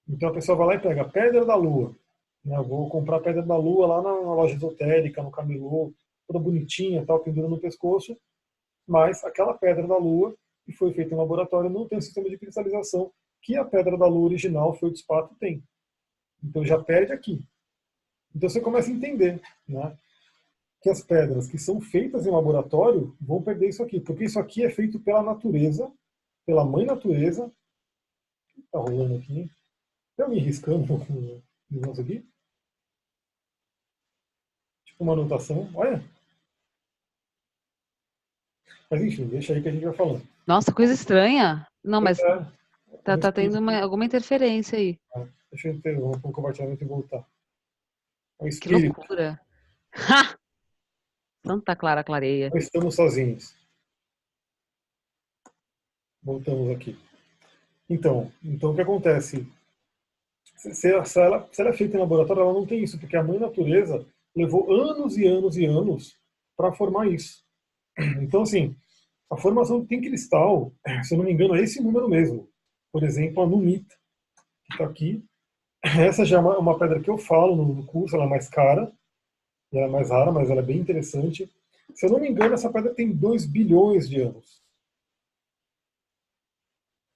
Então a pessoa vai lá e pega a pedra da lua. Né, eu vou comprar a pedra da lua lá na loja esotérica, no camelô, toda bonitinha, tal, pendurando no pescoço. Mas aquela pedra da lua, que foi feita em laboratório, não tem um sistema de cristalização que a pedra da lua original, feldspato, tem. Então já perde aqui. Então você começa a entender, né, que as pedras que são feitas em laboratório vão perder isso aqui, porque isso aqui é feito pela natureza, pela mãe natureza. O que está rolando aqui? Tem alguém riscando o negócio aqui? Tipo uma anotação. Olha. Mas enfim, deixa aí que a gente vai falando. Nossa, coisa estranha. Não, Pois mas é, um tá tendo espírito. alguma interferência aí. Deixa eu interromper o compartilhamento e voltar. É o Que espírito. loucura. Ha! Santa Clara clareia. Não estamos sozinhos. Voltamos aqui. Então o que acontece? Se ela é feita em laboratório, ela não tem isso, porque a mãe natureza levou anos e anos e anos para formar isso. Então, assim, a formação tem cristal, se eu não me engano, é esse número mesmo. Por exemplo, a numita, que está aqui. Essa já é uma pedra que eu falo no curso, ela é mais cara, ela é mais rara, mas ela é bem interessante. Se eu não me engano, essa pedra tem 2 bilhões de anos.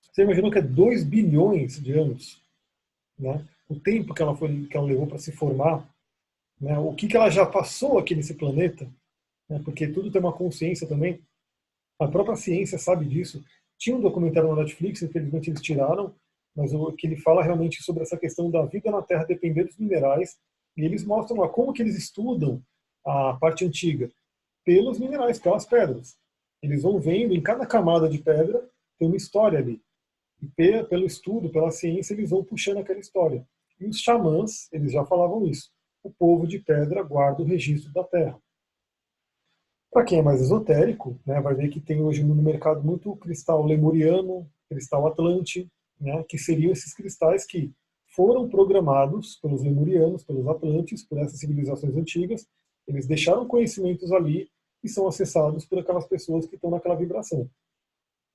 Você imaginou que é 2 bilhões de anos? Né? O tempo que ela levou para se formar, né? O que ela já passou aqui nesse planeta, né? Porque tudo tem uma consciência também. A própria ciência sabe disso. Tinha um documentário na Netflix, infelizmente eles tiraram, mas o que ele fala realmente sobre essa questão da vida na Terra depender dos minerais, e eles mostram lá como que eles estudam a parte antiga, pelos minerais, pelas pedras. Eles vão vendo, em cada camada de pedra, tem uma história ali. E pelo estudo, pela ciência, eles vão puxando aquela história. E os xamãs, eles já falavam isso. O povo de pedra guarda o registro da Terra. Para quem é mais esotérico, né, vai ver que tem hoje no mercado muito cristal lemuriano, cristal atlante, né, que seriam esses cristais que foram programados pelos lemurianos, pelos atlantes, por essas civilizações antigas. Eles deixaram conhecimentos ali e são acessados por aquelas pessoas que estão naquela vibração.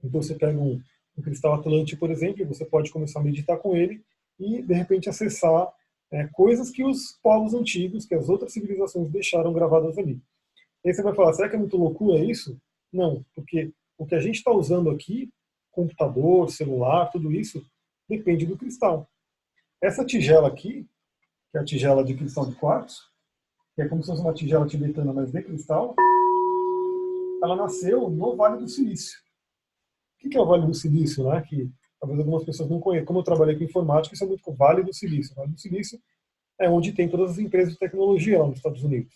Então você pega um cristal atlante, por exemplo, e você pode começar a meditar com ele e, de repente, acessar coisas que os povos antigos, que as outras civilizações deixaram gravadas ali. E aí você vai falar, será que é muito loucura isso? Não, porque o que a gente está usando aqui, computador, celular, tudo isso, depende do cristal. Essa tigela aqui, que é a tigela de cristal de quartzo, que é como se fosse uma tigela tibetana, mas de cristal, ela nasceu no Vale do Silício. O que é o Vale do Silício, né? Que talvez algumas pessoas não conheçam. Como eu trabalhei com informática, isso é muito com o Vale do Silício. O Vale do Silício é onde tem todas as empresas de tecnologia lá nos Estados Unidos.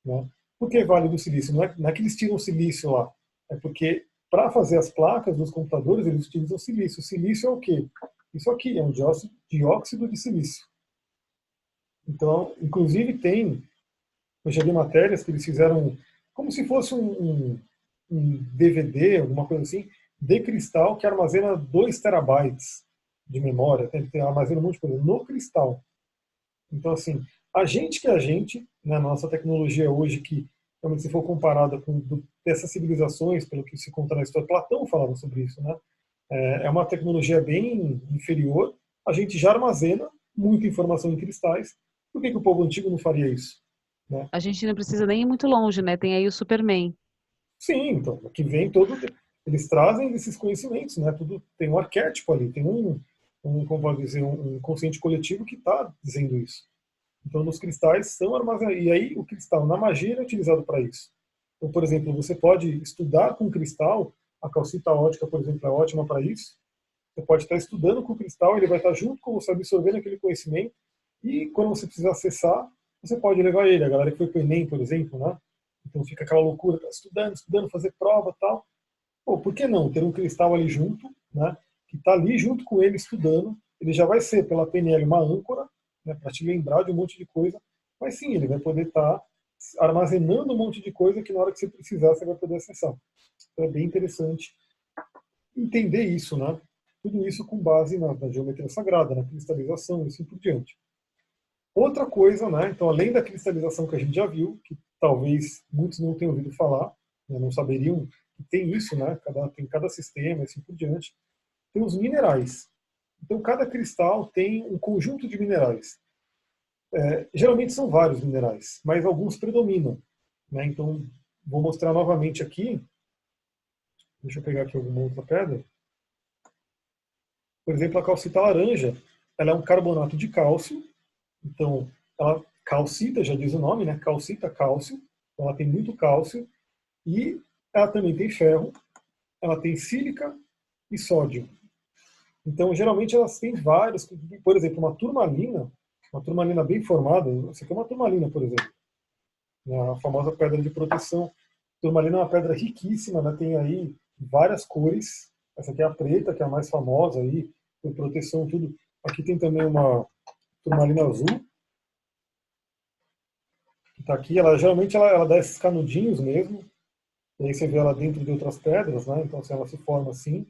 Né? Por que Vale do Silício? Não é que eles tiram silício lá. É porque, para fazer as placas dos computadores, eles utilizam silício. O silício é o quê? Isso aqui é um dióxido de silício. Então, inclusive eu já vi matérias que eles fizeram como se fosse um DVD, alguma coisa assim, de cristal que armazena 2 terabytes de memória, armazena um monte de coisa no cristal. Então, assim, a gente que é a gente, né, a nossa tecnologia hoje, que realmente se for comparada com dessas civilizações, pelo que se conta na história, Platão falava sobre isso, né? É uma tecnologia bem inferior. A gente já armazena muita informação em cristais. Por que o povo antigo não faria isso? Né? A gente não precisa nem ir muito longe, né? Tem aí o Superman. Sim, então, que vem todo. Eles trazem esses conhecimentos, né? Tudo tem um arquétipo ali, tem como pode dizer, um consciente coletivo que está dizendo isso. Então, nos cristais são armazenados. E aí, o cristal, na magia, é utilizado para isso. Então, por exemplo, você pode estudar com cristal, a calcita ótica, por exemplo, é ótima para isso. Você pode estar estudando com o cristal, ele vai estar junto com você, absorvendo aquele conhecimento, e quando você precisar acessar, você pode levar ele. A galera que foi para o Enem, por exemplo, né? Então fica aquela loucura, tá estudando, estudando, fazer prova e tal. Pô, por que não ter um cristal ali junto, né? Que está ali junto com ele estudando, ele já vai ser, pela PNL, uma âncora, né, para te lembrar de um monte de coisa, mas sim, ele vai poder estar armazenando um monte de coisa que na hora que você precisar você vai poder acessar. Então é bem interessante entender isso, né? Tudo isso com base na geometria sagrada, na cristalização e assim por diante. Outra coisa, né? Então, além da cristalização que a gente já viu, que talvez muitos não tenham ouvido falar, né, não saberiam que tem isso, né? Tem cada sistema e assim por diante. Tem os minerais. Então, cada cristal tem um conjunto de minerais. Geralmente são vários minerais, mas alguns predominam, né? Então, vou mostrar novamente aqui. Deixa eu pegar aqui alguma outra pedra. Por exemplo, a calcita laranja, ela é um carbonato de cálcio. Então, ela calcita, já diz o nome, né? Calcita cálcio. Então, ela tem muito cálcio. E ela também tem ferro, ela tem sílica e sódio. Então, geralmente, elas têm vários. Por exemplo, uma turmalina bem formada. Essa aqui é uma turmalina, por exemplo. A famosa pedra de proteção. Turmalina é uma pedra riquíssima, né? Tem aí várias cores. Essa aqui é a preta, que é a mais famosa aí, com proteção, tudo. Aqui tem também uma turmalina azul, que está aqui. Ela geralmente ela dá esses canudinhos mesmo. E aí você vê ela dentro de outras pedras, né? Então assim, ela se forma assim.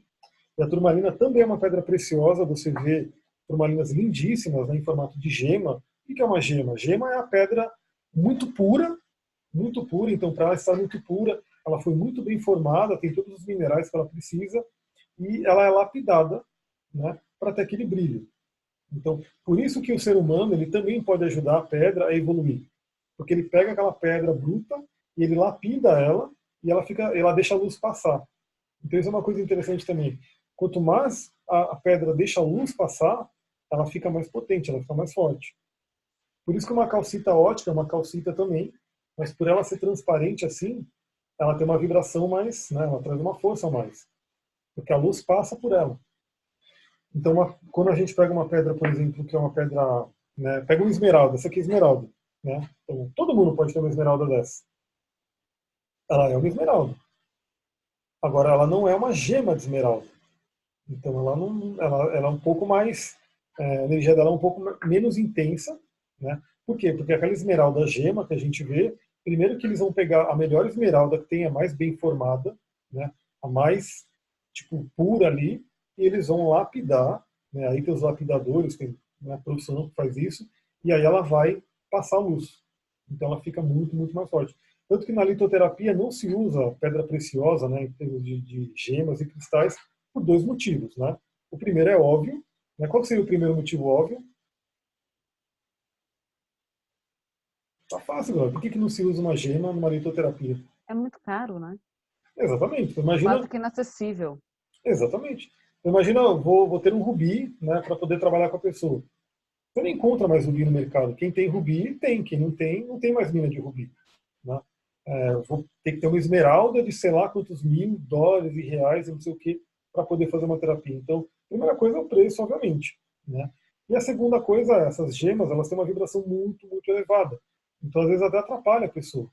E a turmalina também é uma pedra preciosa. Você vê turmalinas lindíssimas, né, em formato de gema. O que é uma gema? Gema é a pedra muito pura, muito pura. Então, para ela estar muito pura, ela foi muito bem formada, tem todos os minerais que ela precisa e ela é lapidada, né, para ter aquele brilho. Então, por isso que o ser humano ele também pode ajudar a pedra a evoluir, porque ele pega aquela pedra bruta e ele lapida ela e ela deixa a luz passar. Então isso é uma coisa interessante também. Quanto mais a pedra deixa a luz passar, ela fica mais potente, ela fica mais forte. Por isso que uma calcita ótica é uma calcita também, mas por ela ser transparente assim, ela tem uma vibração mais, né, ela traz uma força a mais, porque a luz passa por ela. Então, quando a gente pega uma pedra, por exemplo, que é uma pedra, né, pega uma esmeralda, essa aqui é esmeralda, né? Então, todo mundo pode ter uma esmeralda dessa. Ela é uma esmeralda. Agora, ela não é uma gema de esmeralda. Então, ela é um pouco mais, a energia dela é um pouco menos intensa, né? Por quê? Porque aquela esmeralda gema que a gente vê, primeiro que eles vão pegar a melhor esmeralda que tem, a mais bem formada, né? A mais tipo pura ali, e eles vão lapidar, né? Aí tem os lapidadores, tem uma profissional que faz isso, e aí ela vai passar a luz. Então ela fica muito, muito mais forte. Tanto que na litoterapia não se usa pedra preciosa, né, em termos de gemas e cristais, por dois motivos. Né? O primeiro é óbvio. Né? Qual seria o primeiro motivo óbvio? Tá fácil, agora. Por que não se usa uma gema numa litoterapia? É muito caro, né? Exatamente. Quase Imagina. que inacessível. Exatamente. Imagina, vou ter um rubi, né, para poder trabalhar com a pessoa. Você não encontra mais rubi no mercado. Quem tem rubi, tem. Quem não tem, não tem mais mina de rubi. Né? Vou ter que ter uma esmeralda de sei lá quantos $1.000 e reais, não sei o que, para poder fazer uma terapia. Então, a primeira coisa é o preço, obviamente. Né? E a segunda coisa, essas gemas, elas têm uma vibração muito, muito elevada. Então, às vezes, até atrapalha a pessoa.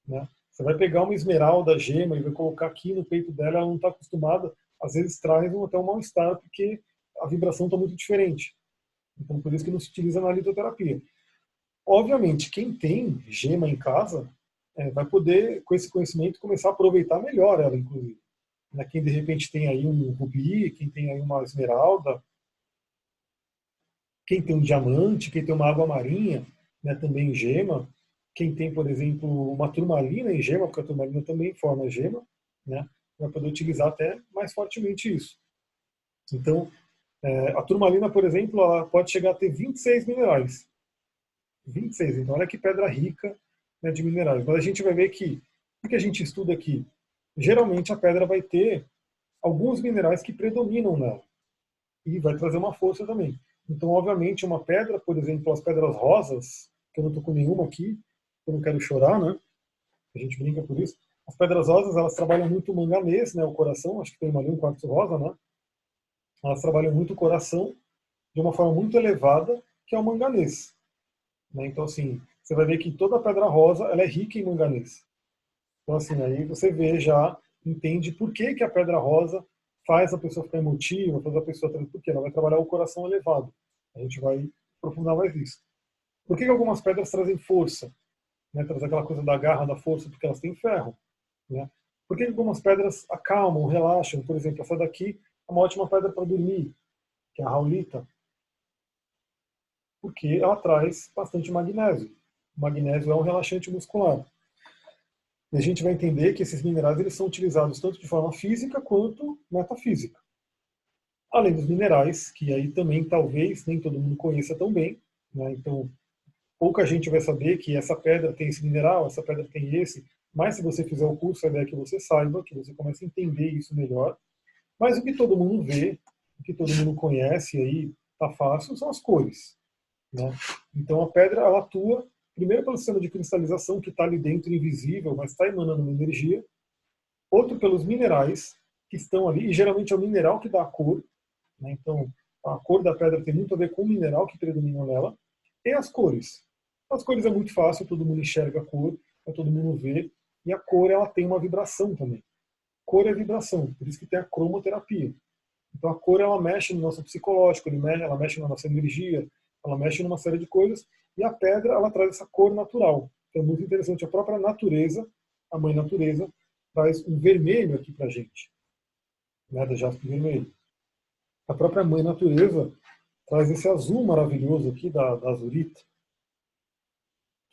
Né? Você vai pegar uma esmeralda, gema, e vai colocar aqui no peito dela, ela não está acostumada, às vezes traz até um mal-estar, porque a vibração está muito diferente. Então, por isso que não se utiliza na litoterapia. Obviamente, quem tem gema em casa vai poder, com esse conhecimento, começar a aproveitar melhor ela, inclusive. Né? Quem de repente tem aí um rubi, quem tem aí uma esmeralda, quem tem um diamante, quem tem uma água marinha, né, também em gema, quem tem, por exemplo, uma turmalina em gema, porque a turmalina também forma gema, né, vai poder utilizar até mais fortemente isso. Então, a turmalina, por exemplo, ela pode chegar a ter 26 minerais. 26. Então, olha que pedra rica, né, de minerais. Mas a gente vai ver que o que a gente estuda aqui? Geralmente a pedra vai ter alguns minerais que predominam nela. E vai trazer uma força também. Então, obviamente, uma pedra, por exemplo, as pedras rosas, que eu não estou com nenhuma aqui, eu não quero chorar, né? A gente brinca por isso. As pedras rosas, elas trabalham muito o manganês, né? O coração, acho que tem ali um quartzo rosa, né? Elas trabalham muito o coração de uma forma muito elevada, que é o manganês. Né? Então, assim, você vai ver que toda pedra rosa, ela é rica em manganês. Então, assim, aí você vê já, entende por que, que a pedra rosa faz a pessoa ficar emotiva, faz a pessoa... Porque ela vai trabalhar o coração elevado. A gente vai aprofundar mais nisso. Por que, que algumas pedras trazem força? Né? Traz aquela coisa da garra, da força, porque elas têm ferro. Né? Por que, que algumas pedras acalmam, relaxam? Por exemplo, essa daqui é uma ótima pedra para dormir, que é a raulita, porque ela traz bastante magnésio. O magnésio é um relaxante muscular. E a gente vai entender que esses minerais eles são utilizados tanto de forma física quanto metafísica. Além dos minerais, que aí também talvez nem todo mundo conheça tão bem, né? Então pouca gente vai saber que essa pedra tem esse mineral, essa pedra tem esse, mas se você fizer o curso, a ideia é que você saiba, que você comece a entender isso melhor. Mas o que todo mundo vê, o que todo mundo conhece, aí tá fácil, são as cores. Né? Então a pedra ela atua primeiro pelo sistema de cristalização que está ali dentro invisível, mas está emanando uma energia. Outro pelos minerais que estão ali, e geralmente é o mineral que dá a cor. Né? Então a cor da pedra tem muito a ver com o mineral que predomina nela. E as cores. As cores é muito fácil, todo mundo enxerga a cor, todo mundo vê. E a cor ela tem uma vibração também. Cor é vibração, por isso que tem a cromoterapia. Então a cor ela mexe no nosso psicológico, ela mexe na nossa energia, ela mexe numa série de coisas, e a pedra ela traz essa cor natural. Então é muito interessante, a própria natureza, a mãe natureza, traz um vermelho aqui pra gente, né, da jaspe vermelho. A própria mãe natureza traz esse azul maravilhoso aqui da azurita.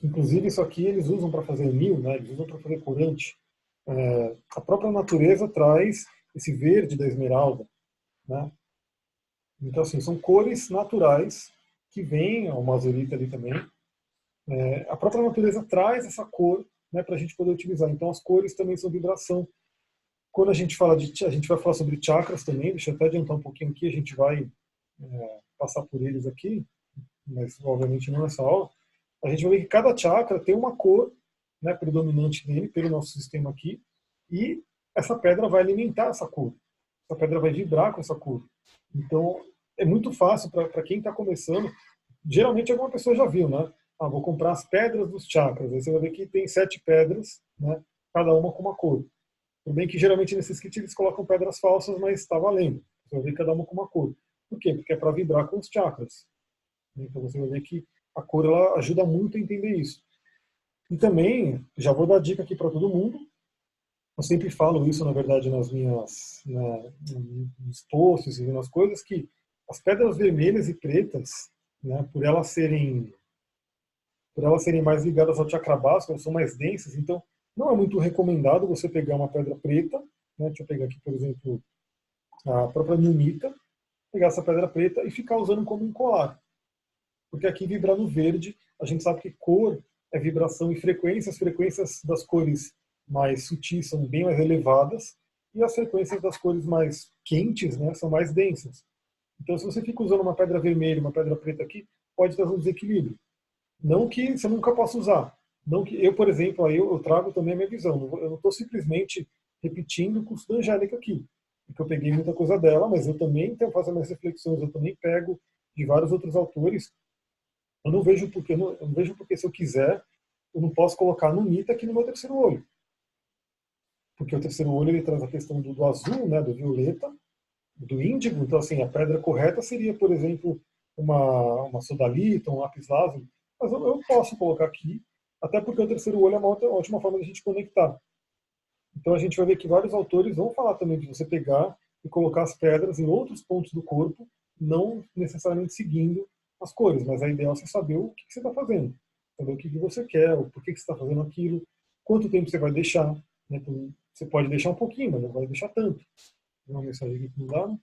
Inclusive isso aqui eles usam para fazer anil, né, eles usam para fazer corante. A própria natureza traz esse verde da esmeralda. Né? Então, assim, são cores naturais que vêm, o mazurita ali também. A própria natureza traz essa cor, né, para a gente poder utilizar. Então, as cores também são vibração. Quando a gente fala a gente vai falar sobre chakras também, deixa eu até adiantar um pouquinho aqui, a gente vai passar por eles aqui, mas obviamente não nessa aula. A gente vai ver que cada chakra tem uma cor, né, predominante nele, pelo nosso sistema aqui, e essa pedra vai alimentar essa cor. Essa pedra vai vibrar com essa cor. Então, é muito fácil para quem está começando. Geralmente, alguma pessoa já viu, né? Ah, vou comprar as pedras dos chakras. Aí você vai ver que tem 7 pedras, né? Cada uma com uma cor. Tudo bem que geralmente nesses kits eles colocam pedras falsas, mas está valendo. Você vai ver cada uma com uma cor. Por quê? Porque é para vibrar com os chakras. Então você vai ver que a cor ela ajuda muito a entender isso. E também, já vou dar dica aqui para todo mundo, eu sempre falo isso, na verdade, nos posts e nas coisas, que as pedras vermelhas e pretas, né, por elas serem mais ligadas ao chakra básico, elas são mais densas, então não é muito recomendado você pegar uma pedra preta, né, deixa eu pegar aqui, por exemplo, a própria nunita, pegar essa pedra preta e ficar usando como um colar. Porque aqui vibrar no verde, a gente sabe que cor é vibração e frequência, as frequências das cores mais sutis são bem mais elevadas e as frequências das cores mais quentes, né, são mais densas. Então, se você fica usando uma pedra vermelha, uma pedra preta aqui, pode trazer um desequilíbrio. Não que você nunca possa usar. Não que eu, por exemplo, aí eu trago também a minha visão. Eu não estou simplesmente repetindo o curso da Angélica aqui, porque eu peguei muita coisa dela, mas eu também faço as minhas reflexões, eu também pego de vários outros autores. Eu não vejo porque, eu não vejo porque se eu quiser, eu não posso colocar no Nita aqui no meu terceiro olho. Porque o terceiro olho ele traz a questão do azul, né, do violeta, do índigo. Então, assim, a pedra correta seria, por exemplo, uma sodalita, um lápis-lazuli. Mas eu posso colocar aqui, até porque o terceiro olho é uma ótima forma de a gente conectar. Então, a gente vai ver que vários autores vão falar também de você pegar e colocar as pedras em outros pontos do corpo, não necessariamente seguindo as cores, mas a ideia é você saber o que você está fazendo, saber o que você quer, o porquê que você está fazendo aquilo, quanto tempo você vai deixar. Né? Então, você pode deixar um pouquinho, mas não vai deixar tanto. Tem uma mensagem aqui que não dá.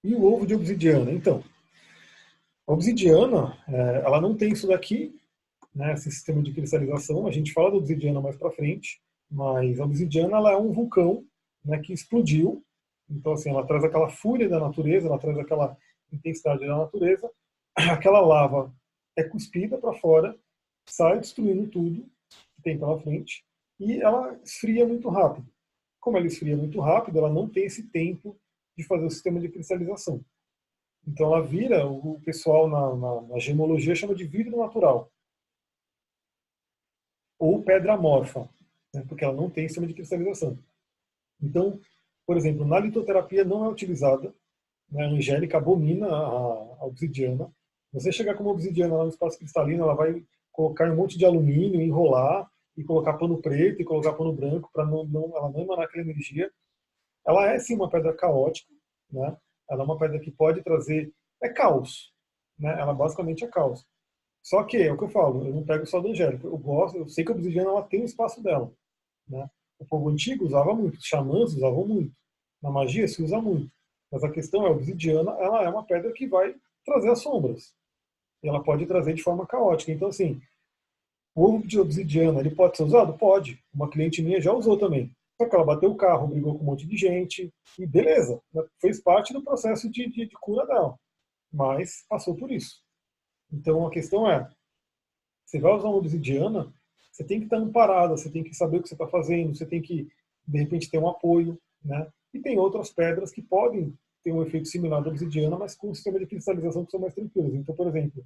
E o ovo de obsidiana? Então, a obsidiana, ela não tem isso daqui, né, esse sistema de cristalização. A gente fala da obsidiana mais para frente, mas a obsidiana ela é um vulcão, né, que explodiu Então, assim, ela traz aquela fúria da natureza, ela traz aquela intensidade da natureza, aquela lava é cuspida para fora, sai destruindo tudo que tem pela frente, e ela esfria muito rápido. Como ela esfria muito rápido, ela não tem esse tempo de fazer o sistema de cristalização. Então ela vira, o pessoal na gemologia chama de vidro natural, ou pedra amorfa, né, porque ela não tem sistema de cristalização. Então, por exemplo, na litoterapia não é utilizada, né, a Angélica abomina a obsidiana. Você chegar com uma obsidiana lá no espaço cristalino, ela vai colocar um monte de alumínio, enrolar, e colocar pano preto e colocar pano branco para ela não emanar aquela energia. Ela é sim uma pedra caótica, né? Ela é uma pedra que pode trazer caos, né? Ela basicamente é caos. Só que é o que eu falo, eu não pego só da Angélica. Eu sei que a obsidiana ela tem o espaço dela, né? O povo antigo usava muito, os xamãs usavam muito, na magia se usa muito. Mas a questão é, a obsidiana, ela é uma pedra que vai trazer as sombras. E ela pode trazer de forma caótica. Então, assim, o ovo de obsidiana, ele pode ser usado? Pode. Uma cliente minha já usou também. Só que ela bateu o carro, brigou com um monte de gente, e beleza, fez parte do processo de cura dela. Mas passou por isso. Então a questão é, você vai usar uma obsidiana, você tem que estar amparada, você tem que saber o que você está fazendo, você tem que, de repente, ter um apoio, né? E tem outras pedras que podem ter um efeito similar à obsidiana, mas com um sistema de cristalização que são mais tranquilos. Então, por exemplo,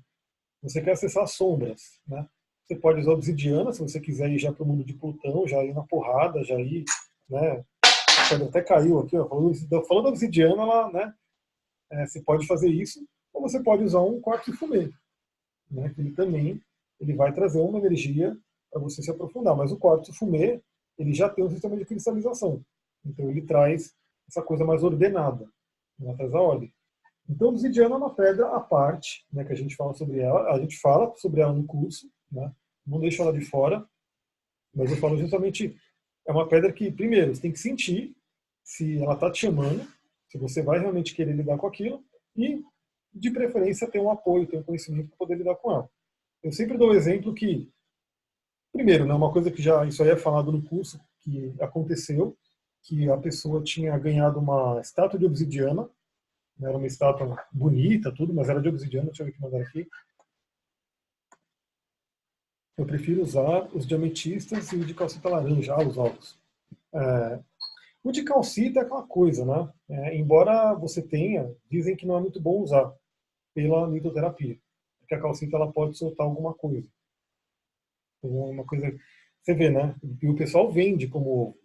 você quer acessar sombras, né? Você pode usar obsidiana, se você quiser ir já para o mundo de Plutão, já ir na porrada, já ir, né? A pedra até caiu aqui, ó. Falando da obsidiana, ela, né? Você pode fazer isso, ou você pode usar um quartzo fumê, né? Que ele também ele vai trazer uma energia para você se aprofundar. Mas o quartzo fumê, ele já tem um sistema de cristalização. Então ele traz essa coisa mais ordenada, né? Traz a ordem. Então, a obsidiana é uma pedra à parte, né, que a gente fala sobre ela. A gente fala sobre ela no curso, né, não deixo ela de fora, mas eu falo justamente, é uma pedra que, primeiro, você tem que sentir se ela está te chamando, se você vai realmente querer lidar com aquilo, e, de preferência, ter um apoio, ter um conhecimento para poder lidar com ela. Eu sempre dou o exemplo que, primeiro, né, uma coisa que já isso aí é falado no curso, que aconteceu, que a pessoa tinha ganhado uma estátua de obsidiana. Era uma estátua bonita, tudo, mas era de obsidiana. Deixa eu ver o que mandaram aqui. Eu prefiro usar os de ametistas e o de calcita laranja, os ovos. O de calcita é aquela coisa, né? Embora você tenha, dizem que não é muito bom usar pela litoterapia, porque a calcita ela pode soltar alguma coisa. Então, uma coisa, você vê, né? E o pessoal vende como ovo.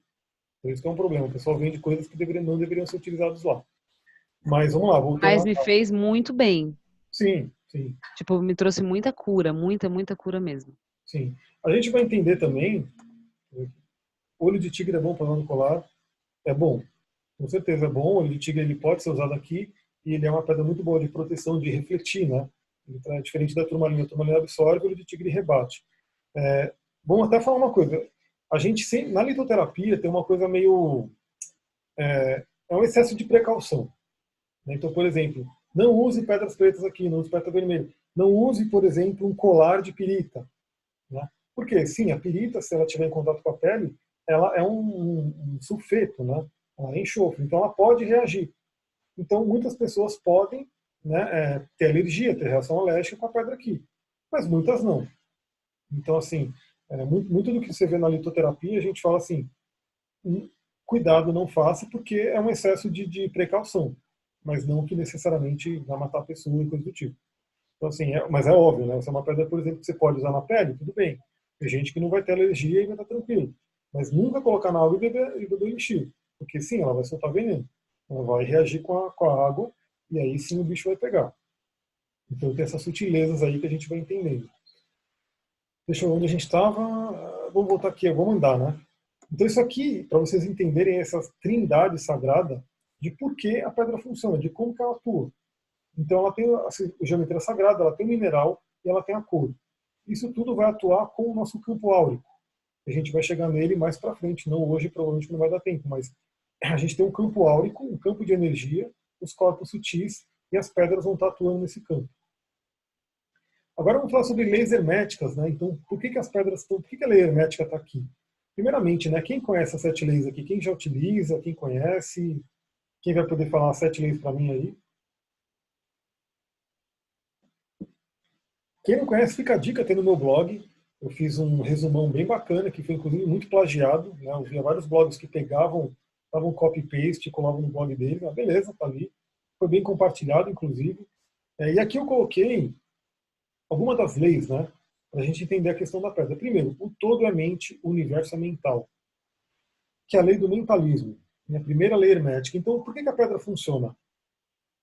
Por isso que é um problema. O pessoal vende coisas que não deveriam ser utilizadas lá. Mas vamos lá, voltando Mas lá. me fez muito bem. Sim, sim. Tipo, me trouxe muita cura, muita, muita cura mesmo. Sim. A gente vai entender também, olho de tigre é bom para no colar, é bom. Com certeza é bom, o olho de tigre ele pode ser usado aqui e ele é uma pedra muito boa de proteção, de refletir, né? Ele é diferente da turmalina. A turmalina absorve, o olho de tigre rebate. Bom, até falar uma coisa. A gente, na litoterapia, tem uma coisa meio... É um excesso de precaução. Né? Então, por exemplo, não use pedras pretas aqui, não use pedra vermelha. Não use, por exemplo, um colar de pirita. Né? Porque, sim, a pirita, se ela estiver em contato com a pele, ela é um sulfeto, né? Ela é enxofre, então ela pode reagir. Então, muitas pessoas podem, né, ter alergia, ter reação alérgica com a pedra aqui, mas muitas não. Então, assim, muito do que você vê na litoterapia, a gente fala assim, cuidado, não faça, porque é um excesso de precaução, mas não que necessariamente vai matar a pessoa e coisa do tipo. Então, assim, mas é óbvio, né? Se é uma pedra, por exemplo, que você pode usar na pele, tudo bem. Tem gente que não vai ter alergia e vai estar tranquilo. Mas nunca colocar na água e beber elixir. Porque sim, ela vai soltar veneno. Ela vai reagir com a água e aí sim o bicho vai pegar. Então tem essas sutilezas aí que a gente vai entendendo. Deixa eu ver onde a gente estava. Vamos voltar aqui, vamos andar, né? Então isso aqui, para vocês entenderem essa trindade sagrada de por que a pedra funciona, de como que ela atua. Então ela tem a geometria sagrada, ela tem o mineral e ela tem a cor. Isso tudo vai atuar com o nosso campo áurico. A gente vai chegar nele mais para frente, não hoje, provavelmente não vai dar tempo, mas a gente tem um campo áurico, um campo de energia, os corpos sutis e as pedras vão estar atuando nesse campo. Agora vamos falar sobre leis herméticas, né? Então, por que as pedras estão, por que a lei hermética está aqui? Primeiramente, né, quem conhece as 7 leis aqui? Quem já utiliza, quem conhece? Quem vai poder falar as 7 leis para mim aí? Quem não conhece, fica a dica, tem no meu blog. Eu fiz um resumão bem bacana, que foi inclusive muito plagiado. Né? Eu via vários blogs que pegavam, davam copy-paste e colavam no blog dele. Ah, beleza, tá ali. Foi bem compartilhado, inclusive. E aqui eu coloquei algumas das leis, né? Para a gente entender a questão da pedra. Primeiro, o todo é mente, o universo é mental, que é a lei do mentalismo, né? A primeira lei hermética. Então, por que a pedra funciona?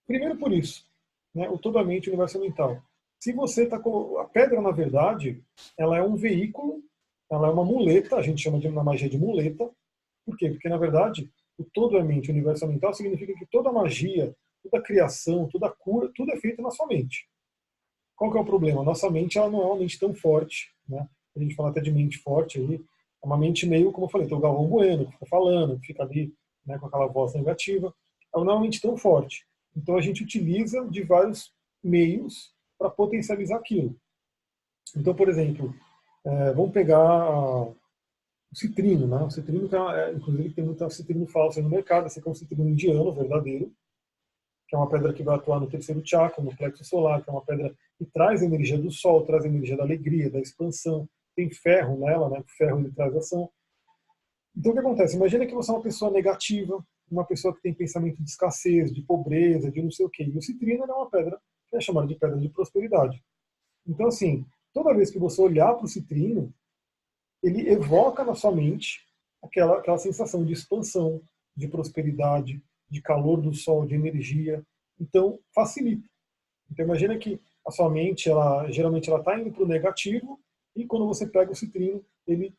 Primeiro por isso, né? O todo é mente, o universo é mental. Se você está com a pedra, na verdade, ela é um veículo, ela é uma muleta, a gente chama na magia de muleta. Por quê? Porque na verdade, o todo é mente, o universo é mental significa que toda magia, toda criação, toda cura, tudo é feito na sua mente. Qual que é o problema? Nossa mente ela não é uma mente tão forte, né? A gente fala até de mente forte aí, é uma mente meio, como eu falei, tem o Galvão Bueno, que fica falando, que fica ali, né, com aquela voz negativa. Ela não é uma mente tão forte. Então a gente utiliza de vários meios para potencializar aquilo. Então, por exemplo, vamos pegar o citrino, né? O citrino, inclusive, tem muito citrino falso aí no mercado. Esse aqui é um citrino indiano, verdadeiro, que é uma pedra que vai atuar no terceiro chakra, no plexo solar, que é uma pedra que traz a energia do sol, traz a energia da alegria, da expansão. Tem ferro nela, né? O ferro ele traz ação. Então o que acontece? Imagina que você é uma pessoa negativa, uma pessoa que tem pensamento de escassez, de pobreza, de não sei o quê. E o citrino é uma pedra que é chamada de pedra de prosperidade. Então, assim, toda vez que você olhar para o citrino, ele evoca na sua mente aquela sensação de expansão, de prosperidade, de calor do sol, de energia. Então, facilita. Então, imagina que a sua mente, geralmente, ela está indo para o negativo, e quando você pega o citrino, ele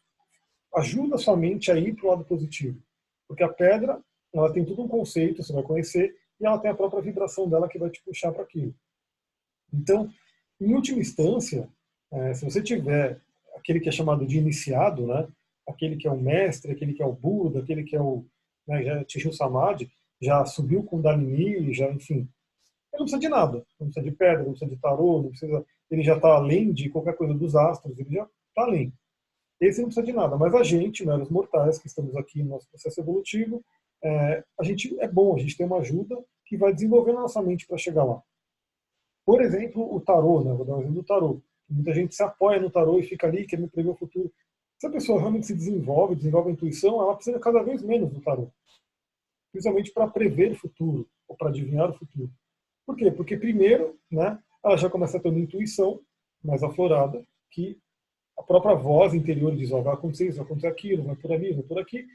ajuda a sua mente a ir para o lado positivo. Porque a pedra, ela tem todo um conceito, você vai conhecer, e ela tem a própria vibração dela que vai te puxar para aquilo. Então, em última instância, se você tiver aquele que é chamado de iniciado, né, aquele que é o mestre, aquele que é o Buda, aquele que é o, né, já atingiu o Samadhi, já subiu com Kundalini, já, enfim, ele não precisa de nada, não precisa de pedra, não precisa de tarô, não precisa, ele já está além de qualquer coisa dos astros, ele já está além. Esse não precisa de nada, mas a gente, meros mortais, que estamos aqui no nosso processo evolutivo, a gente é bom, a gente tem uma ajuda que vai desenvolvendo a nossa mente para chegar lá. Por exemplo, o tarô, né? Vou dar um exemplo do tarô. Muita gente se apoia no tarô e fica ali querendo prever o futuro. Se a pessoa realmente se desenvolve a intuição, ela precisa cada vez menos do tarô. Principalmente para prever o futuro, ou para adivinhar o futuro. Por quê? Porque primeiro, né, ela já começa a ter uma intuição mais aflorada, que a própria voz interior diz, ó, vai acontecer isso, vai acontecer aquilo, vai por ali, vai por aqui.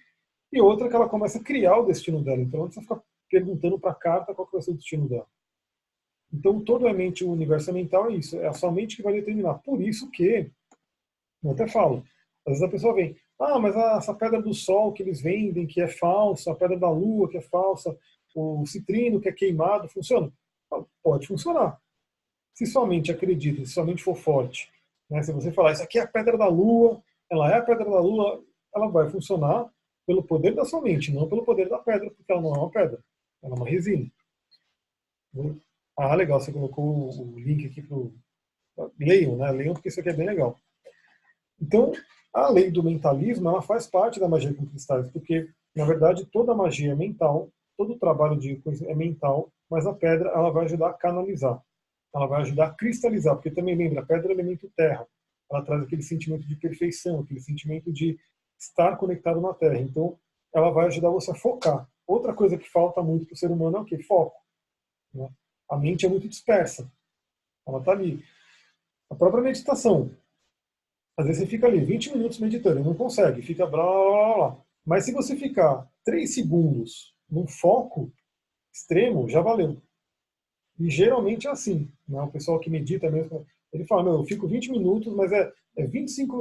E outra que ela começa a criar o destino dela. Então, antes de ficar perguntando para a carta qual que vai ser o destino dela. Então, toda a mente, o universo mental é isso, é a sua mente que vai determinar. Por isso que, eu até falo, às vezes a pessoa vem, mas essa pedra do sol que eles vendem, que é falsa, a pedra da lua que é falsa, o citrino que é queimado, funciona? Pode funcionar. Se sua mente acredita, se sua mente for forte, né, se você falar, isso aqui é a pedra da lua, ela é a pedra da lua, ela vai funcionar pelo poder da sua mente, não pelo poder da pedra, porque ela não é uma pedra, ela é uma resina. Ah, legal, você colocou o link aqui para o. Leiam, né? Leiam porque isso aqui é bem legal. Então, a lei do mentalismo, ela faz parte da magia com cristais, porque, na verdade, toda magia é mental, todo o trabalho de coisa é mental, mas a pedra, ela vai ajudar a canalizar, ela vai ajudar a cristalizar, porque também lembra, a pedra é elemento terra, ela traz aquele sentimento de perfeição, aquele sentimento de estar conectado na terra. Então, ela vai ajudar você a focar. Outra coisa que falta muito para o ser humano é o quê? Foco. Né? A mente é muito dispersa. Ela está ali. A própria meditação. Às vezes você fica ali 20 minutos meditando e não consegue, fica blá blá blá blá. Mas se você ficar 3 segundos num foco extremo, já valeu. E geralmente é assim. Né? O pessoal que medita mesmo, ele fala, não, eu fico 20 minutos, mas é 25,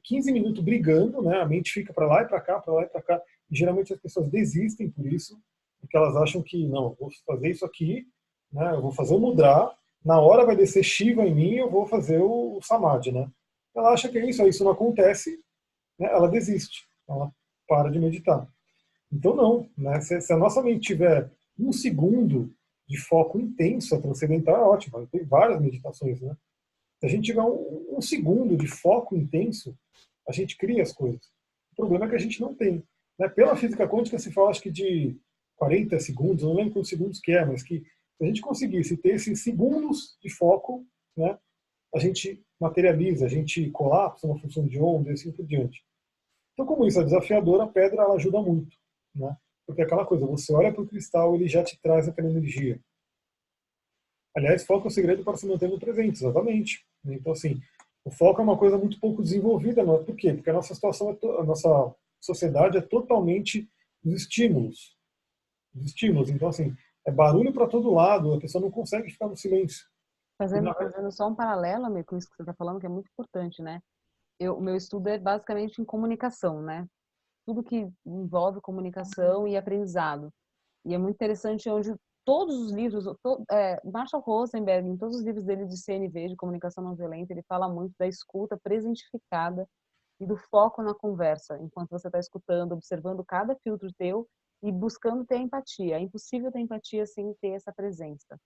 15 minutos brigando, né? A mente fica para lá e para cá, para lá e para cá. E geralmente as pessoas desistem por isso, porque elas acham que, não, eu vou fazer isso aqui, né? Eu vou fazer o mudra, na hora vai descer Shiva em mim, eu vou fazer o Samadhi, né? Ela acha que é isso não acontece, né? Ela desiste, ela para de meditar. Então não, né? Se a nossa mente tiver 1 segundo de foco intenso, a transcendental é ótima. Tem várias meditações, né? Se a gente tiver 1 segundo de foco intenso, a gente cria as coisas. O problema é que a gente não tem. Né? Pela física quântica se fala, acho que de 40 segundos, não lembro quantos segundos que é, mas que se a gente conseguisse ter esses segundos de foco, né, a gente materializa, a gente colapsa uma função de onda e assim por diante. Então, como isso é desafiador, a pedra ela ajuda muito, né? Porque é aquela coisa, você olha para o cristal, ele já te traz aquela energia. Aliás, foco é o segredo para se manter no presente, exatamente. Então, assim, o foco é uma coisa muito pouco desenvolvida. Não é? Por quê? Porque a nossa situação, a nossa sociedade é totalmente dos estímulos. Dos estímulos. Então, assim, é barulho para todo lado, a pessoa não consegue ficar no silêncio. E Fazendo só um paralelo, amigo, com isso que você está falando, que é muito importante, né? O meu estudo é basicamente em comunicação, né? Tudo que envolve comunicação e aprendizado. E é muito interessante onde todos os livros, Marshall Rosenberg, em todos os livros dele de CNV, de comunicação não violenta, ele fala muito da escuta presentificada e do foco na conversa, enquanto você está escutando, observando cada filtro teu e buscando ter empatia. É impossível ter empatia sem ter essa presença.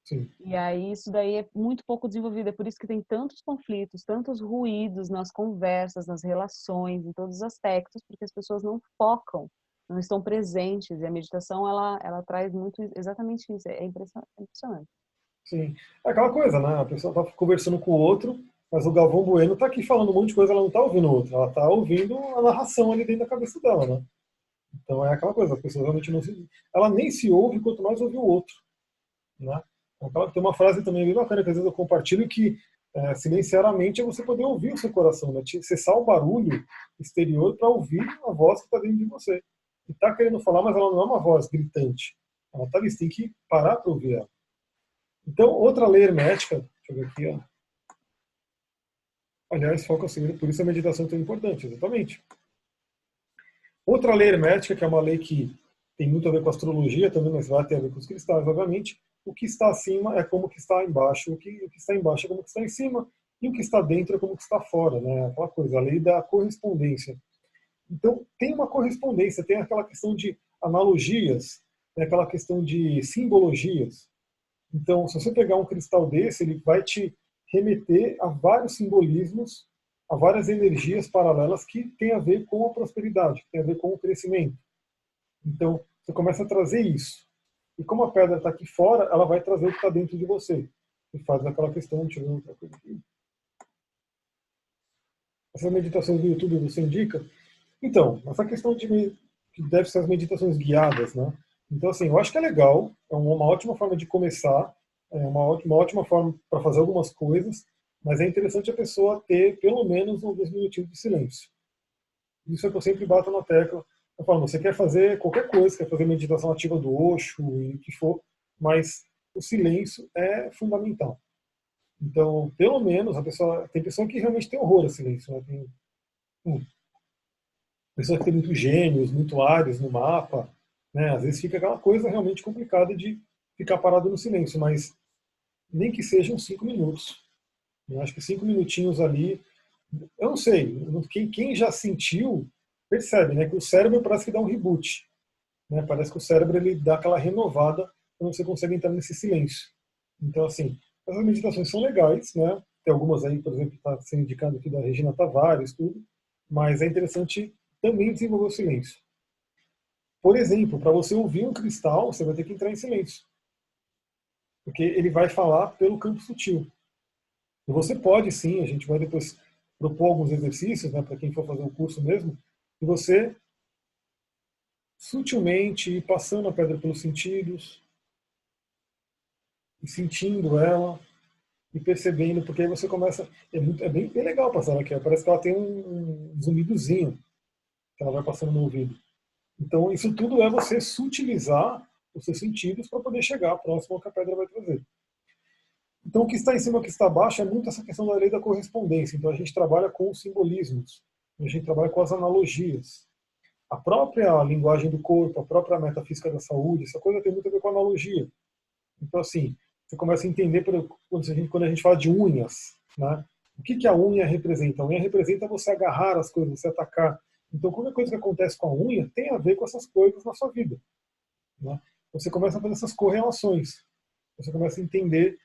sim. E aí isso daí é muito pouco desenvolvido, é por isso que tem tantos conflitos, tantos ruídos nas conversas, nas relações, em todos os aspectos, porque as pessoas não focam, não estão presentes, e a meditação ela traz muito exatamente isso, é impressionante. Sim. É aquela coisa, né? A pessoa está conversando com o outro, mas o Galvão Bueno está aqui falando um monte de coisa, ela não está ouvindo o outro, ela está ouvindo a narração ali dentro da cabeça dela, né? Então é aquela coisa, as pessoas realmente não se. Ela nem se ouve quanto mais ouve o outro, né? Então, tem uma frase também bem bacana que às vezes eu compartilho que silenciar a mente é você poder ouvir o seu coração, né? Cessar o barulho exterior para ouvir a voz que está dentro de você. E está querendo falar, mas ela não é uma voz gritante. Ela está ali, você tem que parar para ouvir ela. Então, outra lei hermética, deixa eu ver aqui, ó. Aliás, foco é o segredo, por isso a meditação é tão importante, exatamente. Outra lei hermética, que é uma lei que tem muito a ver com a astrologia também, mas vai ter a ver com os cristais, obviamente. O que está acima é como que está embaixo, o que está embaixo é como que está em cima, e o que está dentro é como que está fora, né? Aquela coisa, a lei da correspondência. Então, tem uma correspondência, tem aquela questão de analogias, tem aquela questão de simbologias. Então, se você pegar um cristal desse, ele vai te remeter a vários simbolismos, a várias energias paralelas que têm a ver com a prosperidade, que têm a ver com o crescimento. Então, você começa a trazer isso. E como a pedra está aqui fora, ela vai trazer o que está dentro de você. E faz aquela questão, deixa eu ver outra coisa aqui. Essas meditações do YouTube você indica? Então, essa questão de que deve ser as meditações guiadas, né? Então, assim, eu acho que é legal, é uma ótima forma de começar, é uma ótima forma para fazer algumas coisas, mas é interessante a pessoa ter pelo menos uns 2 minutinhos de silêncio. Isso é que eu sempre bato na tecla. Eu falo, você quer fazer qualquer coisa, quer fazer meditação ativa do Osho e o que for, mas o silêncio é fundamental. Então, pelo menos, tem pessoa que realmente tem horror a silêncio, né? Tem pessoa que tem muito gênios, muito Áries no mapa, né? Às vezes fica aquela coisa realmente complicada de ficar parado no silêncio, mas nem que sejam 5 minutos. Eu acho que 5 minutinhos ali, eu não sei, quem já sentiu percebe, né, que o cérebro parece que dá um reboot, né? Parece que o cérebro ele dá aquela renovada quando você consegue entrar nesse silêncio. Então, assim, essas meditações são legais, né? Tem algumas aí, por exemplo, está sendo indicado aqui da Regina Tavares, tudo, mas é interessante também desenvolver o silêncio. Por exemplo, para você ouvir um cristal, você vai ter que entrar em silêncio, porque ele vai falar pelo campo sutil. E você pode sim, a gente vai depois propor alguns exercícios, né, para quem for fazer o curso mesmo, e você sutilmente ir passando a pedra pelos sentidos, e sentindo ela, e percebendo, porque aí você começa. Bem legal passar ela aqui, parece que ela tem um zumbidozinho que ela vai passando no ouvido. Então, isso tudo é você sutilizar os seus sentidos para poder chegar próximo ao que a pedra vai trazer. Então, o que está em cima e o que está abaixo é muito essa questão da lei da correspondência. Então, a gente trabalha com os simbolismos, a gente trabalha com as analogias. A própria linguagem do corpo, a própria metafísica da saúde, essa coisa tem muito a ver com analogia. Então, assim, você começa a entender quando a gente fala de unhas, né? O que a unha representa? A unha representa você agarrar as coisas, você atacar. Então, qualquer coisa que acontece com a unha tem a ver com essas coisas na sua vida, né? Você começa a fazer essas correlações. Você começa a entender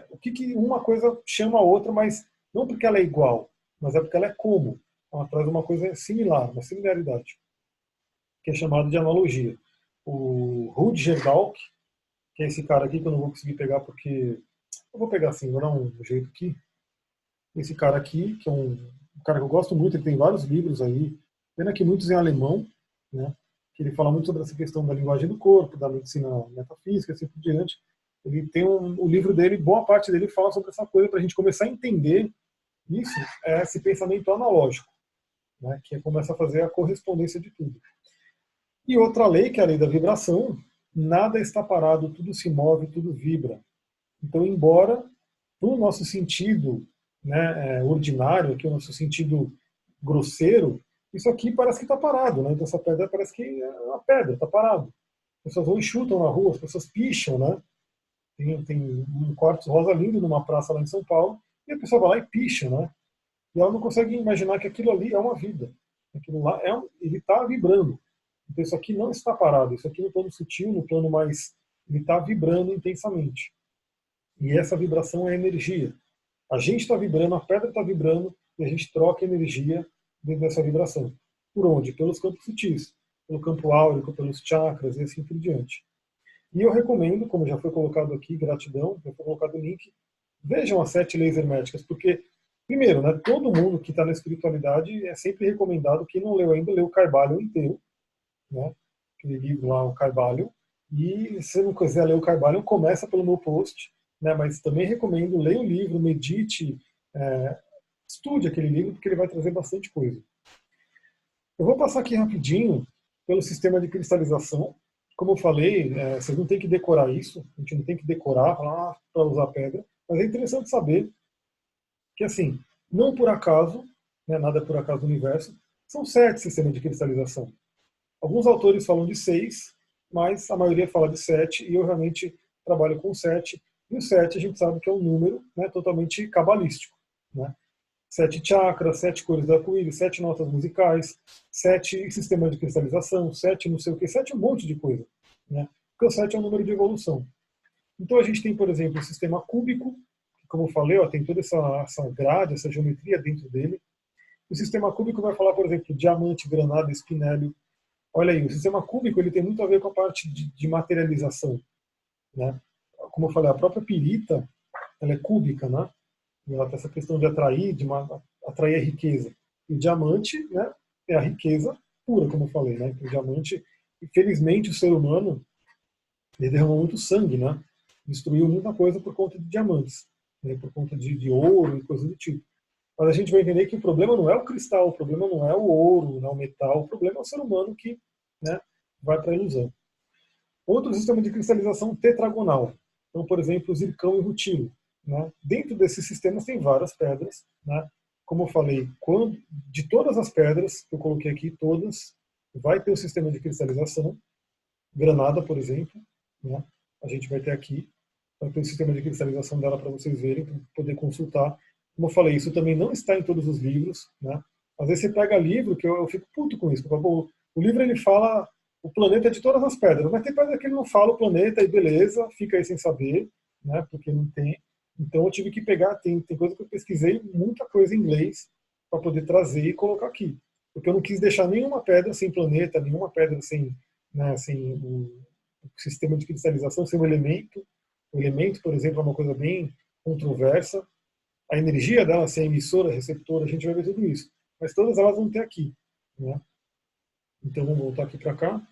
o que uma coisa chama a outra, mas não porque ela é igual, mas é porque ela é como. Ela traz uma coisa similar, uma similaridade, que é chamada de analogia. o Rutger Dalk, que é esse cara aqui que eu não vou conseguir pegar porque... Eu vou pegar assim, vou dar um jeito aqui. Esse cara aqui, que é um cara que eu gosto muito, ele tem vários livros aí, pena que muitos em alemão, né? Que ele fala muito sobre essa questão da linguagem do corpo, da medicina metafísica, assim por diante. Ele tem o livro dele, boa parte dele fala sobre essa coisa para a gente começar a entender isso, é esse pensamento analógico, né? Que começa a fazer a correspondência de tudo. E outra lei, que é a lei da vibração, nada está parado, tudo se move, tudo vibra. Então, embora no nosso sentido, né, ordinário, aqui o nosso sentido grosseiro, isso aqui parece que está parado, né? Então essa pedra parece que é uma pedra, está parado. As pessoas vão e chutam na rua, as pessoas picham, né? Tem um quartzo rosa lindo numa praça lá em São Paulo, e a pessoa vai lá e picha, né? E ela não consegue imaginar que aquilo ali é uma vida. Aquilo lá ele está vibrando. Então isso aqui não está parado, isso aqui no plano sutil, no plano mais... ele está vibrando intensamente. E essa vibração é energia. A gente está vibrando, a pedra está vibrando, e a gente troca energia dentro dessa vibração. Por onde? Pelos campos sutis, pelo campo áurico, pelos chakras e assim por diante. E eu recomendo, como já foi colocado aqui, gratidão, já foi colocado o link, vejam as 7 leis herméticas, porque, primeiro, né, todo mundo que está na espiritualidade é sempre recomendado, quem não leu ainda, lê o Kybalion inteiro, né, aquele livro lá, o Kybalion, e se não quiser ler o Kybalion, começa pelo meu post, né, mas também recomendo, leia o livro, medite, estude aquele livro, porque ele vai trazer bastante coisa. Eu vou passar aqui rapidinho pelo sistema de cristalização. Como eu falei, vocês não tem que decorar isso, a gente não tem que decorar para usar pedra, mas é interessante saber que, assim, não por acaso, né, nada é por acaso no universo, são 7 sistemas de cristalização. Alguns autores falam de 6, mas a maioria fala de 7, e eu realmente trabalho com 7. E o 7 a gente sabe que é um número, né, totalmente cabalístico. Né? 7 chakras, 7 cores do arco-íris, 7 notas musicais, 7 sistemas de cristalização, 7 não sei o que, 7 um monte de coisa. Né? Porque o 7 é um número de evolução. Então a gente tem, por exemplo, o sistema cúbico, que, como eu falei, ó, tem toda essa grade, essa geometria dentro dele. O sistema cúbico vai falar, por exemplo, diamante, granada, espinélio. Olha aí, o sistema cúbico ele tem muito a ver com a parte de materialização. Né? Como eu falei, a própria pirita ela é cúbica, né? E ela tem essa questão de atrair, atrair a riqueza. E o diamante, né, é a riqueza pura, como eu falei. Né? O diamante, infelizmente, o ser humano ele derramou muito sangue, né? Destruiu muita coisa por conta de diamantes, né? Por conta de ouro e coisas do tipo. Mas a gente vai entender que o problema não é o cristal, o problema não é o ouro, não é o metal, o problema é o ser humano que, né, vai para a ilusão. Outro sistema de cristalização tetragonal. Então, por exemplo, o zircão e o rutilo. Né? Dentro desses sistemas tem várias pedras. Né? Como eu falei, de todas as pedras que eu coloquei aqui, todas, vai ter o sistema de cristalização. Granada, por exemplo, né? A gente vai ter aqui. Vai ter o sistema de cristalização dela para vocês verem, para poder consultar. Como eu falei, isso também não está em todos os livros. Né? Às vezes você pega livro, que eu fico puto com isso. O livro ele fala o planeta de todas as pedras, mas tem pedra que ele não fala o planeta e beleza, fica aí sem saber, né? Porque não tem. Então eu tive que pegar, tem coisa que eu pesquisei, muita coisa em inglês, para poder trazer e colocar aqui. Porque eu não quis deixar nenhuma pedra sem planeta, nenhuma pedra sem, né, sem o sistema de cristalização, sem um elemento. O elemento, por exemplo, é uma coisa bem controversa. A energia dela, se é emissora, receptora, a gente vai ver tudo isso. Mas todas elas vão ter aqui. Né? Então vamos voltar aqui para cá.